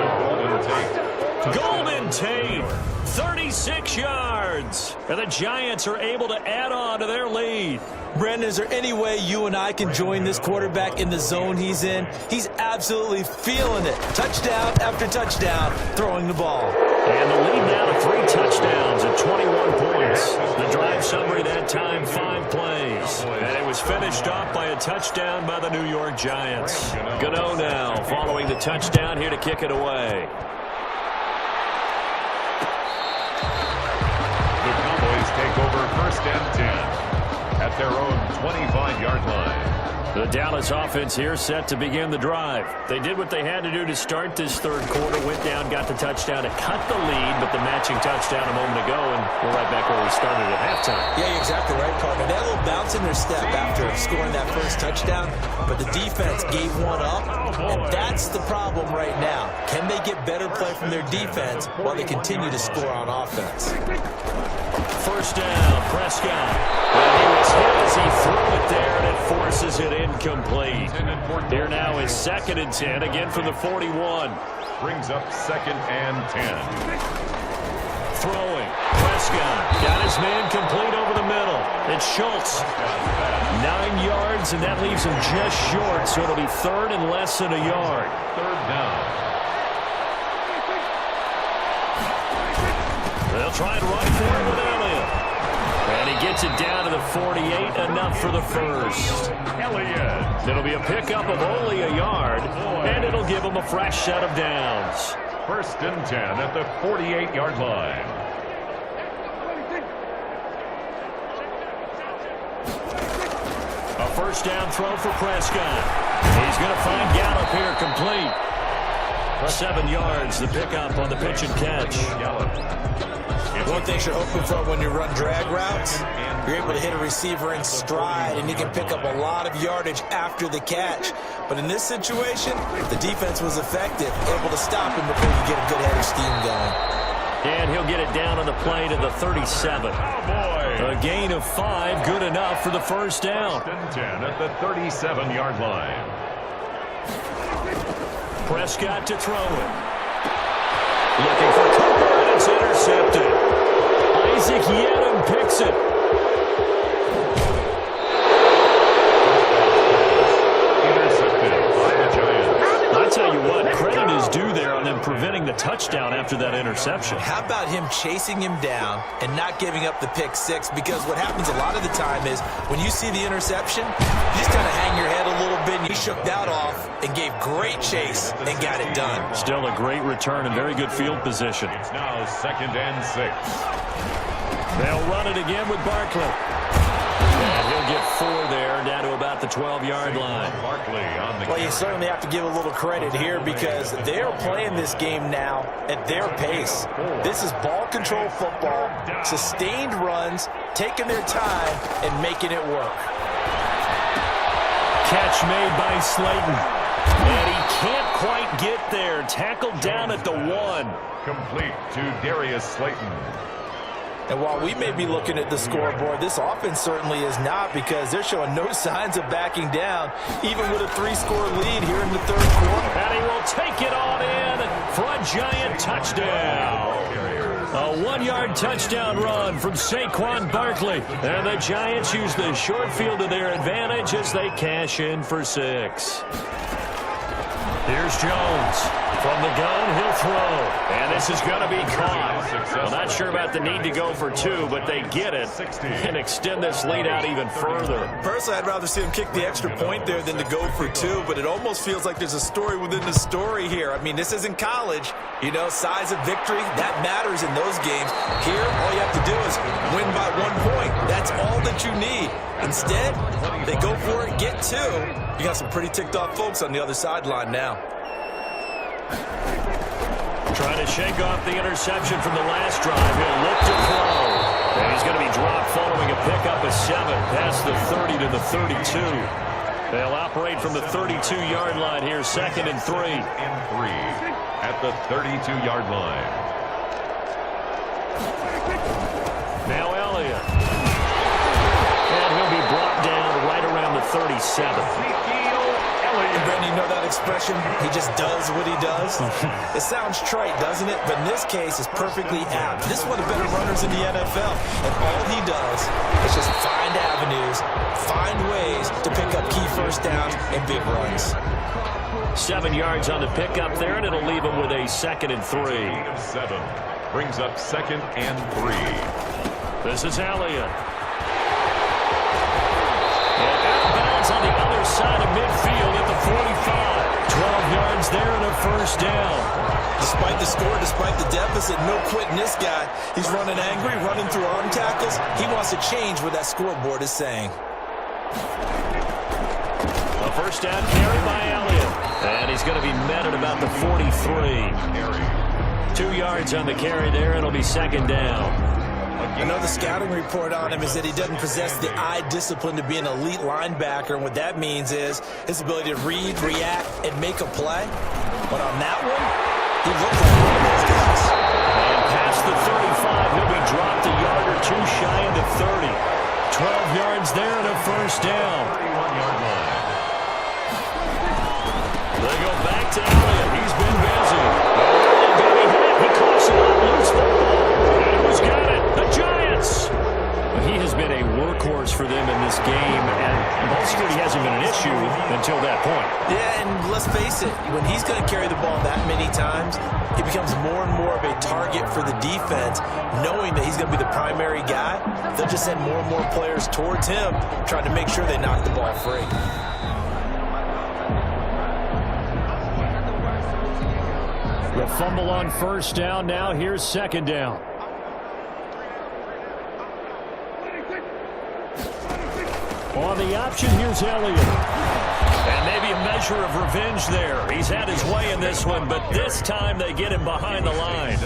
S2: Golden Tate. 36 yards. And the Giants are able to add on to their lead.
S3: Brandon, is there any way you and I can join this quarterback in the zone he's in? He's absolutely feeling it. Touchdown after touchdown, throwing the ball.
S2: And the lead now to 3 touchdowns at 21 points. The drive summary that time, 5 plays. And it was finished off by a touchdown by the New York Giants. Gano now following the touchdown here to kick it away.
S1: Take over 1st first and 10 at their own 25-yard line.
S2: The Dallas offense here set to begin the drive. They did what they had to do to start this third quarter, went down, got the touchdown to cut the lead, but the matching touchdown a moment ago, and we're right back where we started at halftime.
S3: Yeah, you're exactly right, partner. They had a little bounce in their step after scoring that first touchdown, but the defense gave one up, and that's the problem right now. Can they get better play from their defense while they continue to score on offense?
S2: First down, Prescott. And he was hit as he threw it there, and it forces it incomplete. Here now is 2nd and 10, again from the 41.
S1: Brings up 2nd and 10.
S2: Throwing. Prescott got his man complete over the middle. It's Schultz. 9 yards, and that leaves him just short, so it'll be 3rd and less than a yard.
S1: 3rd down.
S2: They'll try and run for it with Elliott. And he gets it down to the 48, enough for the first.
S1: Elliott.
S2: It'll be a pickup of only a yard, and it'll give him a fresh set of downs.
S1: 1st and 10 at the 48-yard line.
S2: A first down throw for Prescott. He's going to find Gallup here complete. 7 yards, the pickup on the pitch and catch.
S3: One thing you're hoping for when you run drag routes, you're able to hit a receiver in stride, and you can pick up a lot of yardage after the catch. But in this situation, the defense was effective, able to stop him before you get a good head of steam going.
S2: And he'll get it down on the play to the 37. A gain of 5, good enough for the first down.
S1: 1st and 10 at the 37-yard line.
S2: Prescott to throw it. Looking for Cooper, and it's intercepted. Isaac Yedem picks it.
S1: Intercepted by the Giants.
S2: I tell you what, credit is due there on them preventing the touchdown after that interception.
S3: How about him chasing him down and not giving up the pick six? Because what happens a lot of the time is when you see the interception, you just kind of hang your head a little bit. And he shook that off and gave great chase and got it done.
S2: Still a great return and very good field position.
S1: It's now 2nd and 6.
S2: They'll run it again with Barkley. And he'll get 4 there, down to about the 12-yard line.
S1: Barkley on the
S3: Well, you certainly have to give a little credit here because they're playing this game now at their pace. This is ball control football, sustained runs, taking their time, and making it work.
S2: Catch made by Slayton. And he can't quite get there. Tackled down at the 1.
S1: complete to Darius Slayton.
S3: And while we may be looking at the scoreboard, this offense certainly is not, because they're showing no signs of backing down, even with a 3-score lead here in the third quarter.
S2: And he will take it on in for a giant touchdown. A 1-yard touchdown run from Saquon Barkley. And the Giants use the short field to their advantage as they cash in for 6. Here's Jones. From the gun, he'll throw. And this is going to be caught. Well, not sure about the need to go for 2, but they get it and extend this lead out even further.
S3: Personally, I'd rather see him kick the extra point there than to go for 2, but it almost feels like there's a story within the story here. I mean, this isn't college. You know, size of victory, that matters in those games. Here, all you have to do is win by 1 point. That's all that you need. Instead, they go for it, get 2. You got some pretty ticked off folks on the other sideline now.
S2: Trying to shake off the interception from the last drive. He'll look to throw. And he's going to be dropped following a pickup of 7 past the 30 to the 32. They'll operate from the 32-yard line here, 2nd and 3.
S1: At the 32-yard line.
S2: Now Elliott. And he'll be brought down right around the 37.
S3: And Brandon, you know that expression? He just does what he does. It sounds trite, doesn't it? But in this case, it's perfectly apt. This is one of the better runners in the NFL. And all he does is just find avenues, find ways to pick up key first downs and big runs.
S2: 7 yards on the pickup there, and it'll leave him with a 2nd and 3.
S1: 7 brings up 2nd and 3.
S2: This is Elliott. And out of bounds on the other side of midfield at the 45. 12 yards there and a first down.
S3: Despite the score, despite the deficit, no quitting this guy. He's running angry, running through arm tackles. He wants to change what that scoreboard is saying.
S2: A first down carry by Elliott. And he's going to be met at about the 43. 2 yards on the carry there. It'll be second down.
S3: Another scouting report on him is that he doesn't possess the eye discipline to be an elite linebacker. And what that means is his ability to read, react, and make a play. But on that one, he looked like one of those guys.
S2: And past the 35, he'll be dropped a yard or two shy of the 30. 12 yards there and a first down.
S1: 31-yard line.
S2: They go back to Elliott. He's been busy. He caught some loose football. And who's got it? The Giants. He has been a workhorse for them in this game, and ball security hasn't been an issue until that point.
S3: Yeah, and let's face it, when he's going to carry the ball that many times, he becomes more and more of a target for the defense, knowing that he's going to be the primary guy. They'll just send more and more players towards him, trying to make sure they knock the ball free.
S2: The fumble on first down. Now here's second down. On the option, here's Elliott. And maybe a measure of revenge there. He's had his way in this one, but this time they get him behind the line.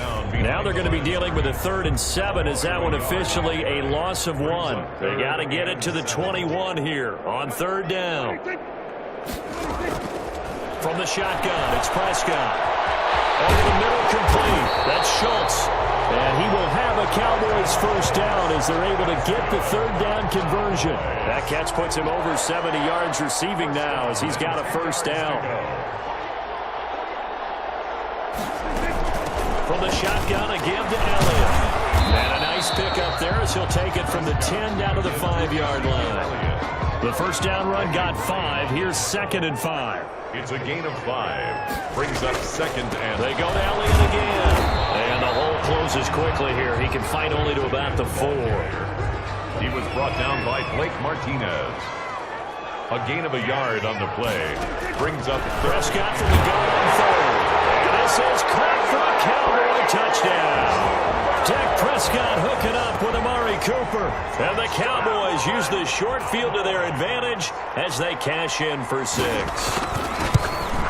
S2: Now they're going to be dealing with a 3rd and 7. Is that one officially a loss of 1? They got to get it to the 21 here on 3rd down. From the shotgun, it's Prescott. Over the middle, complete. That's Schultz. And he will have a Cowboys first down as they're able to get the 3rd down conversion. That catch puts him over 70 yards receiving now as he's got a first down. From the shotgun, a give to Elliott. And a nice pickup there as he'll take it from the 10 down to the 5-yard line. The first down run got 5. Here's 2nd and 5.
S1: It's a gain of 5. Brings up 2nd and...
S2: They go to Elliott again. And the hole closes quickly here. He can fight only to about the 4.
S1: He was brought down by Blake Martinez. A gain of a yard on the play. Brings up...
S2: Prescott from the goal on 3rd. And this is caught for a Cowboy touchdown. Dak Prescott hooking up with Amari Cooper. And the Cowboys use the short field to their advantage as they cash in for 6.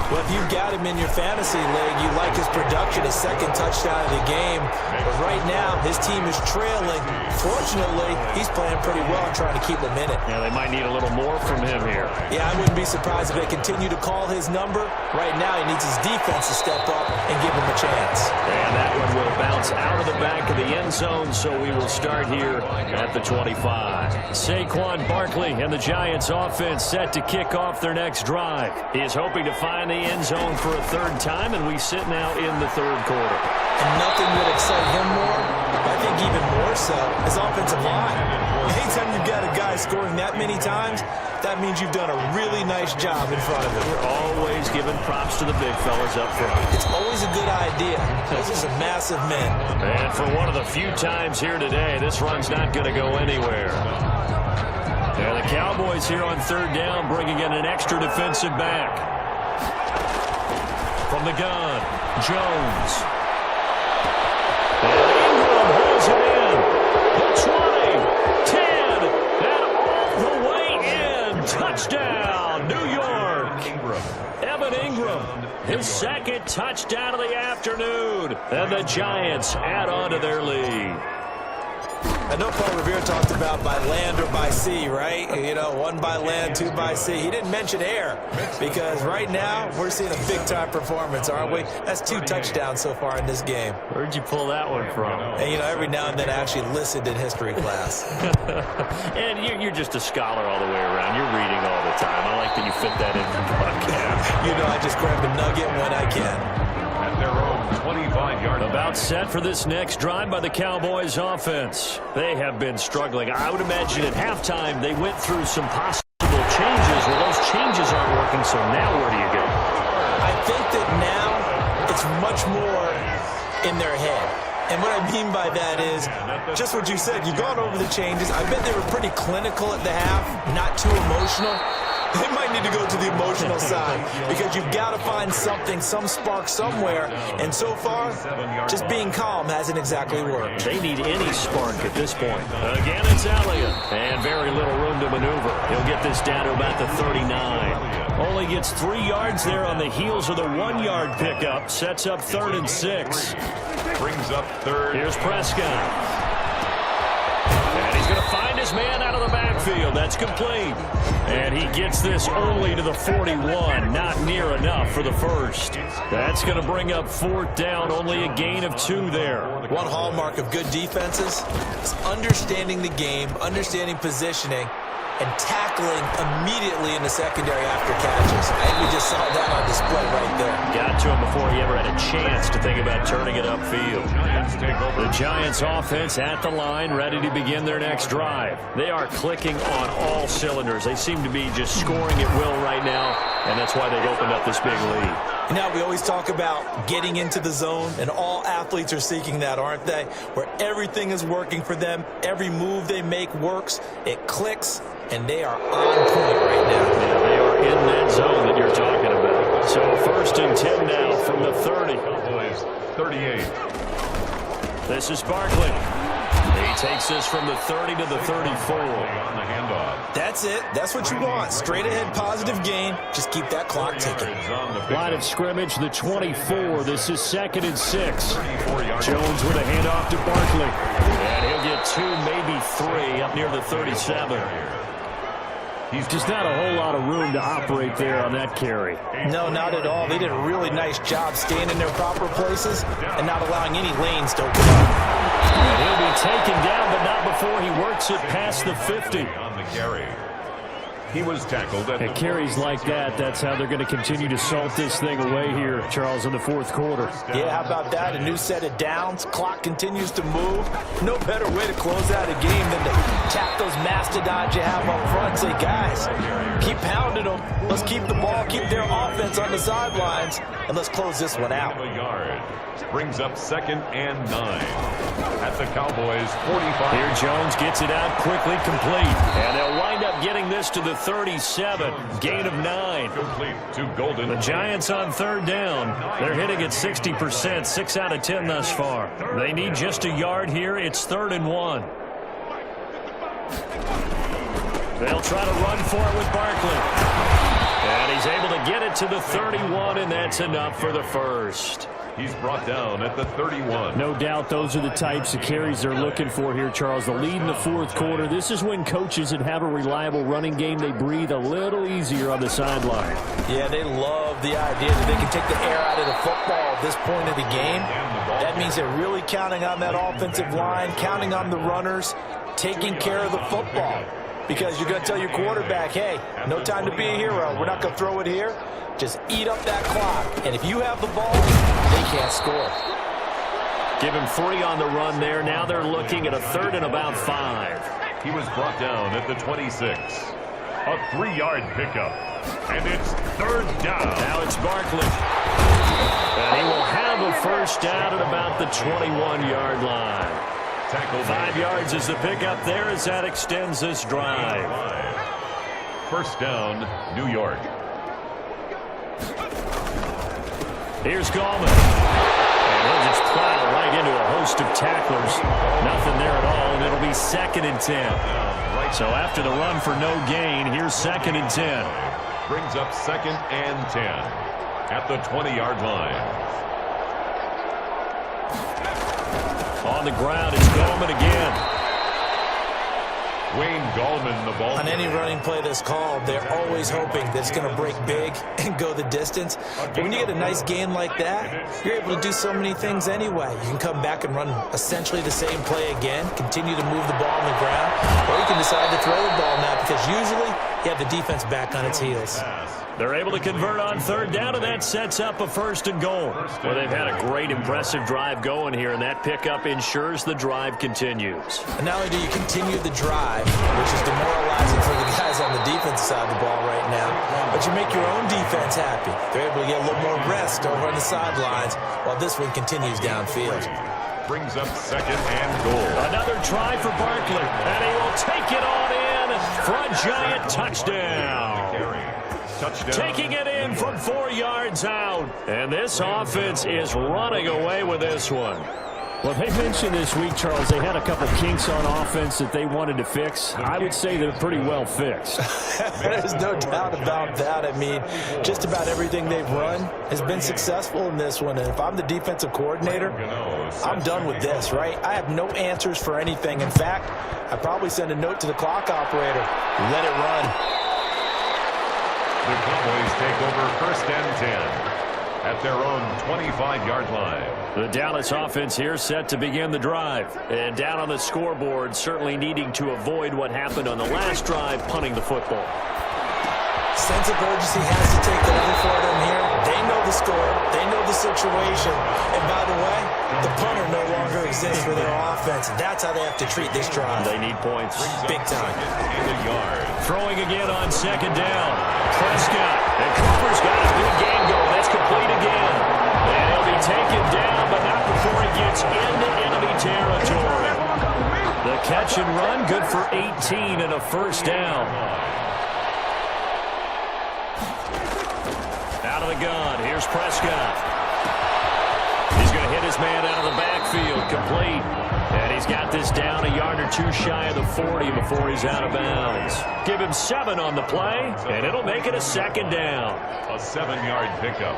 S3: Well, if you've got him in your fantasy league, you like his production, his 2nd touchdown of the game. But right now, his team is trailing. Fortunately, he's playing pretty well and trying to keep them in it.
S2: Yeah, they might need a little more from him here.
S3: Yeah, I wouldn't be surprised if they continue to call his number. Right now, he needs his defense to step up and give him a chance.
S2: And that one will bounce out of the back of the end zone, so we will start here at the 25. Saquon Barkley and the Giants offense set to kick off their next drive. He is hoping to find the end zone for a 3rd time, and we sit now in the 3rd quarter.
S3: And nothing would excite him more, I think even more so, his offensive line. Anytime you've got a guy scoring that many times, that means you've done a really nice job in front of him.
S2: We're always giving props to the big fellas up front.
S3: It's always a good idea. Those are some massive men.
S2: And for one of the few times here today, this run's not going to go anywhere. And the Cowboys here on 3rd down, bringing in an extra defensive back. From the gun, Jones. And Ingram holds it in. The 20, 10, and all the way in. Touchdown, New York. Evan Ingram, his 2nd touchdown of the afternoon. And the Giants add on to their lead.
S3: I know Paul Revere talked about by land or by sea, right? You know, 1 by land, 2 by sea. He didn't mention air because right now we're seeing a big-time performance, aren't we? That's 2 touchdowns so far in this game.
S2: Where'd you pull that one from?
S3: And, you know, every now and then I actually listened in history class.
S2: And you're just a scholar all the way around. You're reading all the time. I like that you fit that in from the podcast.
S3: You know, I just grab a nugget when I can.
S1: At their own 25-yard line.
S2: About set for this next drive by the Cowboys offense. They have been struggling. I would imagine at halftime they went through some possible changes. Well, those changes aren't working, so now where do you go?
S3: I think that now it's much more in their head. And what I mean by that is just what you said. You've gone over the changes. I bet they were pretty clinical at the half, not too emotional. They might need to go to the emotional side because you've got to find something, some spark somewhere. And so far, just being calm hasn't exactly worked.
S2: They need any spark at this point. Again, it's Elliott. And very little room to maneuver. He'll get this down to about the 39. Only gets 3 yards there on the heels of the 1-yard pickup. Sets up 3rd and 6.
S1: Brings up 3rd.
S2: Here's Prescott. And he's going to find his man out of the backfield. That's complete. And he gets this only to the 41. Not near enough for the first. That's going to bring up 4th down. Only a gain of 2 there.
S3: One hallmark of good defenses is understanding the game, understanding positioning, and tackling immediately in the secondary after catches. I think we just saw that on display right there.
S2: Got to him before he ever had a chance to think about turning it upfield. The Giants offense at the line, ready to begin their next drive. They are clicking on all cylinders. They seem to be just scoring at will right now, and that's why they've opened up this big lead.
S3: Now, we always talk about getting into the zone, and all athletes are seeking that, aren't they? Where everything is working for them, every move they make works, it clicks, and they are on point right now.
S2: Yeah, they are in that zone that you're talking about. So 1st and 10 now from the 30.
S1: Cowboys 38.
S2: This is Barkley. He takes this from the 30 to the 34.
S1: On the handoff.
S3: That's it. That's what you want. Straight ahead, positive gain. Just keep that clock ticking.
S2: Line of scrimmage, the 24. This is 2nd and 6. Jones with a handoff to Barkley. And he'll get 2, maybe 3 up near the 37. He's just not a whole lot of room to operate there on that carry.
S3: No, not at all. They did a really nice job staying in their proper places and not allowing any lanes to open up.
S2: And he'll be taken down, but not before he works it past the 50.
S1: On the carry. He was tackled at
S2: carries like that, that's how they're going to continue to salt this thing away here, Charles, in the 4th quarter.
S3: Yeah, how about that? A new set of downs. Clock continues to move. No better way to close out a game than to tap those mastodons you have up front. Say, guys, keep pounding them. Let's keep the ball, keep their offense on the sidelines, and let's close this one out.
S1: a yard. Brings up 2nd and 9 at the Cowboys 45.
S2: Here Jones gets it out quickly, complete. And they'll wind up getting this to the 37. Gain of 9.
S1: Complete to Golden.
S2: The Giants on 3rd down. They're hitting at 60%, 6 out of 10 thus far. They need just a yard here. It's 3rd and 1. They'll try to run for it with Barkley. And he's able to get it to the 31, and that's enough for the first.
S1: He's brought down at the 31.
S2: No doubt those are the types of carries they're looking for here, Charles. The lead in the 4th quarter. This is when coaches that have a reliable running game, they breathe a little easier on the sideline.
S3: Yeah, they love the idea that they can take the air out of the football at this point of the game. That means they're really counting on that offensive line, counting on the runners, taking care of the football. Because you're going to tell your quarterback, hey, no time to be a hero. We're not going to throw it here. Just eat up that clock. And if you have the ball, they can't score.
S2: Give him 3 on the run there. Now they're looking at a 3rd and about 5.
S1: He was brought down at the 26. A 3-yard pickup. And it's 3rd down.
S2: Now it's Barkley. And he will have a first down at about the 21-yard line.
S1: Tackle
S2: 5 yards is the pickup there as that extends this drive.
S1: 1st down, New York.
S2: Here's Gallman. And he'll just plow right into a host of tacklers. Nothing there at all, and it'll be 2nd and 10. So after the run for no gain, here's 2nd and 10.
S1: Brings up 2nd and 10 at the 20-yard line.
S2: On the ground, it's Gallman again.
S1: Wayne Gallman, the ball.
S3: On any running play that's called, they're always hoping that it's going to break big and go the distance. But when you get a nice gain like that, you're able to do so many things anyway. You can come back and run essentially the same play again, continue to move the ball on the ground, or you can decide to throw the ball now because usually you have the defense back on its heels.
S2: They're able to convert on 3rd down, and that sets up a 1st and goal. Well, they've had a great, impressive drive going here, and that pickup ensures the drive continues.
S3: And not only do you continue the drive, which is demoralizing for the guys on the defensive side of the ball right now, but you make your own defense happy. They're able to get a little more rest over on the sidelines while this one continues downfield.
S1: Brings up 2nd and goal.
S2: Another try for Barkley, and he will take it on in. for a Giant touchdown. Taking it in from 4 yards out. And this offense is running away with this one.
S5: Well, they mentioned this week, Charles, they had a couple kinks on offense that they wanted to fix. I would say they're pretty well fixed.
S3: There's no doubt about that. I mean, just about everything they've run has been successful in this one. And if I'm the defensive coordinator, I'm done with this, right? I have no answers for anything. In fact, I'd probably send a note to the clock operator. Let it run.
S1: The Cowboys take over 1st and 10 at their own 25-yard line.
S2: The Dallas offense here set to begin the drive. And down on the scoreboard, certainly needing to avoid what happened on the last drive, punting the football.
S3: Sense of urgency has to take over for them here. They know the score. They know the situation. And by the way, the punter no longer exists for their offense. That's how they have to treat this drive.
S2: They need points.
S3: Big time.
S1: And a yard.
S2: Throwing again on 2nd down. Prescott. And Cooper's got a big game going. That's complete again. And he'll be taken down, but not before he gets into enemy territory. The catch and run, good for 18 and a 1st down. Out of the gun, here's Prescott. He's going to hit his man out of the backfield, complete. And he's got this down a yard or 2 shy of the 40 before he's out of bounds. Give him 7 on the play, and it'll make it a 2nd down.
S1: A 7-yard pickup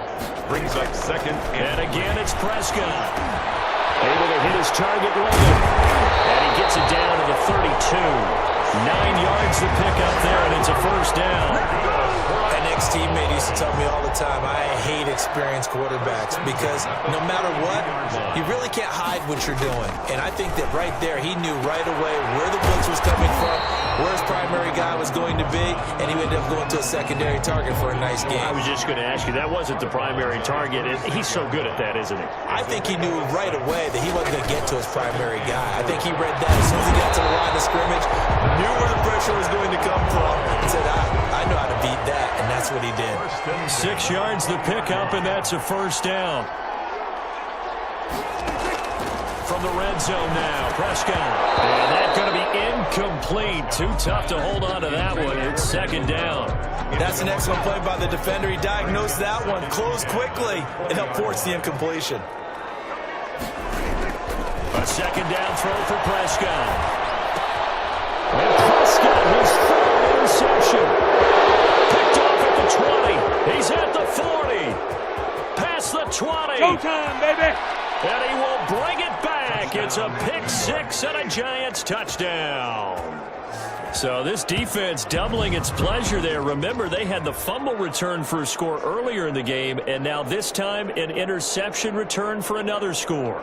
S1: brings up 2nd
S2: and again it's Prescott. Able to hit his target late. And he gets it down to the 32. 9 yards to pick up there, and it's a 1st down.
S3: An ex-teammate used to tell me all the time, I hate experienced quarterbacks because no matter what, you really can't hide what you're doing. And I think that right there, he knew right away where the blitz was coming from, where his primary guy was going to be, and he ended up going to a secondary target for a nice game.
S2: I was just going to ask you, that wasn't the primary target. He's so good at that, isn't he?
S3: I think he knew right away that he wasn't going to get to his primary guy. I think he read that as soon as he got to the line of scrimmage, knew where the pressure was going to come from, and said, I know how to beat that, and that's what he did.
S2: 6 yards the pickup, and that's a 1st down. From the red zone now, Prescott. And that's going to be incomplete. Too tough to hold on to that one. It's 2nd down.
S3: That's an excellent play by the defender. He diagnosed that one, closed quickly, and helped force the incompletion.
S2: A 2nd down throw for Prescott. And Prescott has thrown an interception. Picked off at the 20. He's at the 40. Past the 20.
S5: Showtime, baby.
S2: And he will bring it back. It's a pick 6 and a Giants touchdown. So this defense doubling its pleasure there. Remember, they had the fumble return for a score earlier in the game, and now this time an interception return for another score.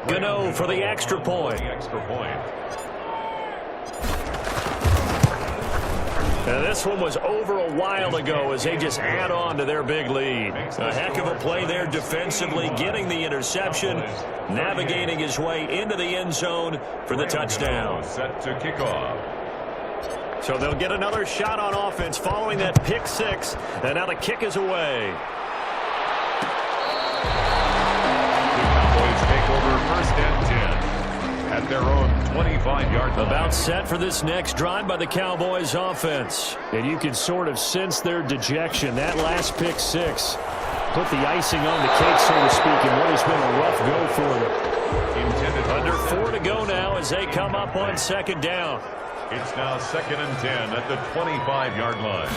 S2: Gano for the extra point. And this one was over a while ago as they just add on to their big lead. A heck of a play there defensively, getting the interception, navigating his way into the end zone for the touchdown.
S1: Set to kick off.
S2: So they'll get another shot on offense following that pick 6, and now the kick is away.
S1: Take over 1st and 10 at their own 25-yard line.
S2: About set for this next drive by the Cowboys offense. And you can sort of sense their dejection. That last pick 6 put the icing on the cake, so to speak, in what has been a rough go for them. Under 4 to go now as they come up on 2nd down.
S1: It's now 2nd and 10 at the 25-yard line.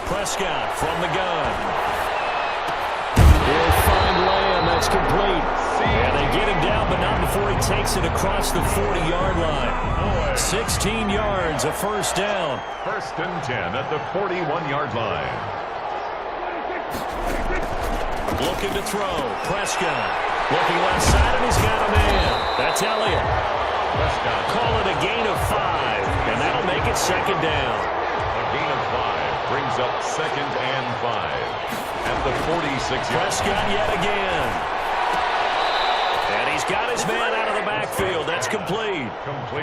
S2: Prescott from the gun. He'll find Lamb. That's complete. And they get him down, but not before he takes it across the 40-yard line. 16 yards, a 1st down.
S1: 1st and 10 at the 41-yard line.
S2: Looking to throw. Prescott. Looking left side, and he's got a man. That's Elliott.
S1: Prescott.
S2: Call it a gain of 5, and that'll make it 2nd down.
S1: A gain of 5 brings up 2nd and 5 at the 46.
S2: Prescott yet again. And he's got his man out of the backfield. That's complete.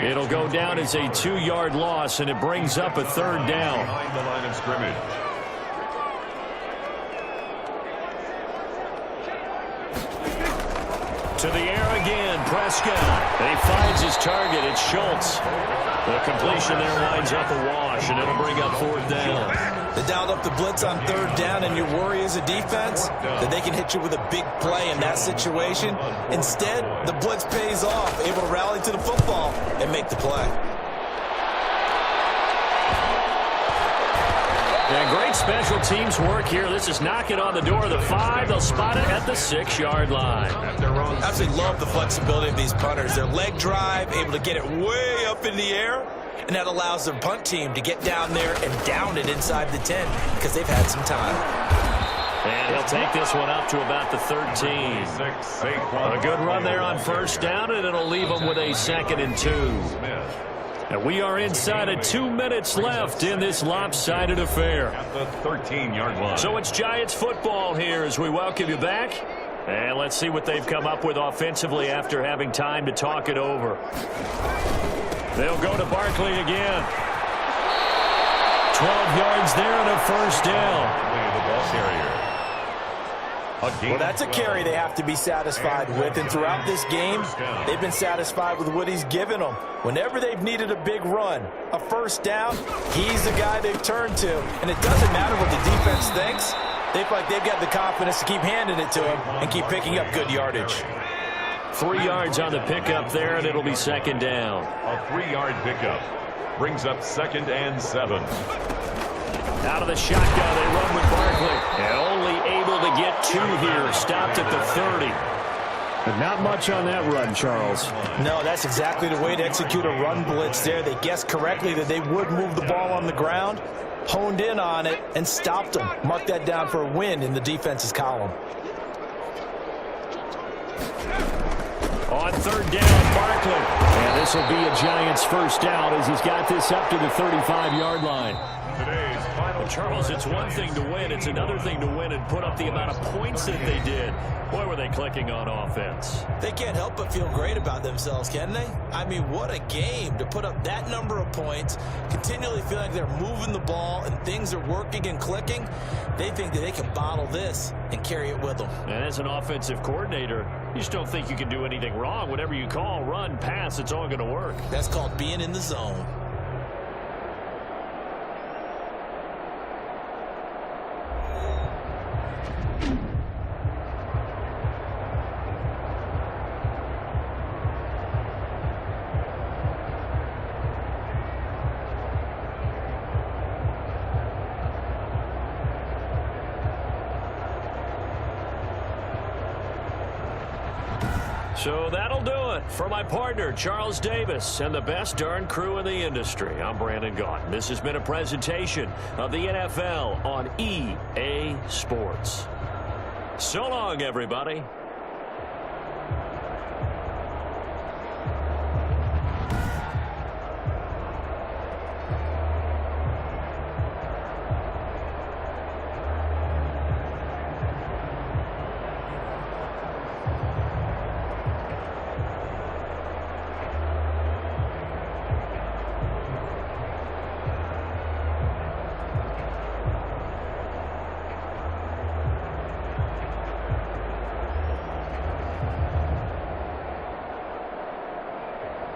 S2: It'll go down as a 2-yard loss, and it brings up a 3rd down.
S1: Behind the line of scrimmage.
S2: To the air again, Prescott. And he finds his target. It's Schultz. The completion there winds up a wash, and it'll bring up 4th down.
S3: They dialed up the blitz on 3rd down, and your worry as a defense that they can hit you with a big play in that situation. Instead, the blitz pays off, able to rally to the football and make the play.
S2: And great special teams work here. This is knocking on the door of the 5. They'll spot it at the 6-yard line.
S3: I absolutely love the flexibility of these punters. Their leg drive, able to get it way up in the air, and that allows their punt team to get down there and down it inside the 10 because they've had some time.
S2: And he'll take this one up to about the 13. A good run there on 1st down, and it'll leave them with a 2nd and 2. And we are inside of 2 minutes left in this lopsided affair.
S1: At the 13-yard line.
S2: So it's Giants football here as we welcome you back. And let's see what they've come up with offensively after having time to talk it over. They'll go to Barkley again. 12 yards there and a 1st down.
S1: The ball carrier.
S3: Well, that's a carry they have to be satisfied with, and throughout this game, they've been satisfied with what he's given them. Whenever they've needed a big run, a 1st down, he's the guy they've turned to. And it doesn't matter what the defense thinks. They feel like they've got the confidence to keep handing it to him and keep picking up good yardage.
S2: 3 yards on the pickup there, and it'll be 2nd down.
S1: A 3-yard pickup brings up 2nd and 7.
S2: Out of the shotgun, they run with Barkley. And only able to get 2 here. Stopped at the 30.
S5: But not much on that run, Charles.
S3: No, that's exactly the way to execute a run blitz there. They guessed correctly that they would move the ball on the ground, honed in on it, and stopped them. Mark that down for a win in the defense's column.
S2: On 3rd down, Barkley. And this will be a Giants 1st down as he's got this up to the 35-yard line.
S1: Today's final.
S2: Charles, it's one thing to win. It's another thing to win and put up the amount of points that they did. Boy, were they clicking on offense.
S3: They can't help but feel great about themselves, can they? I mean, what a game to put up that number of points, continually feel like they're moving the ball and things are working and clicking. They think that they can bottle this and carry it with them.
S2: And as an offensive coordinator, you just don't think you can do anything wrong. Whatever you call, run, pass, it's all going to work.
S3: That's called being in the zone.
S2: So that'll do it for my partner, Charles Davis, and the best darn crew in the industry. I'm Brandon Gaughan. This has been a presentation of the NFL on EA Sports. So long, everybody.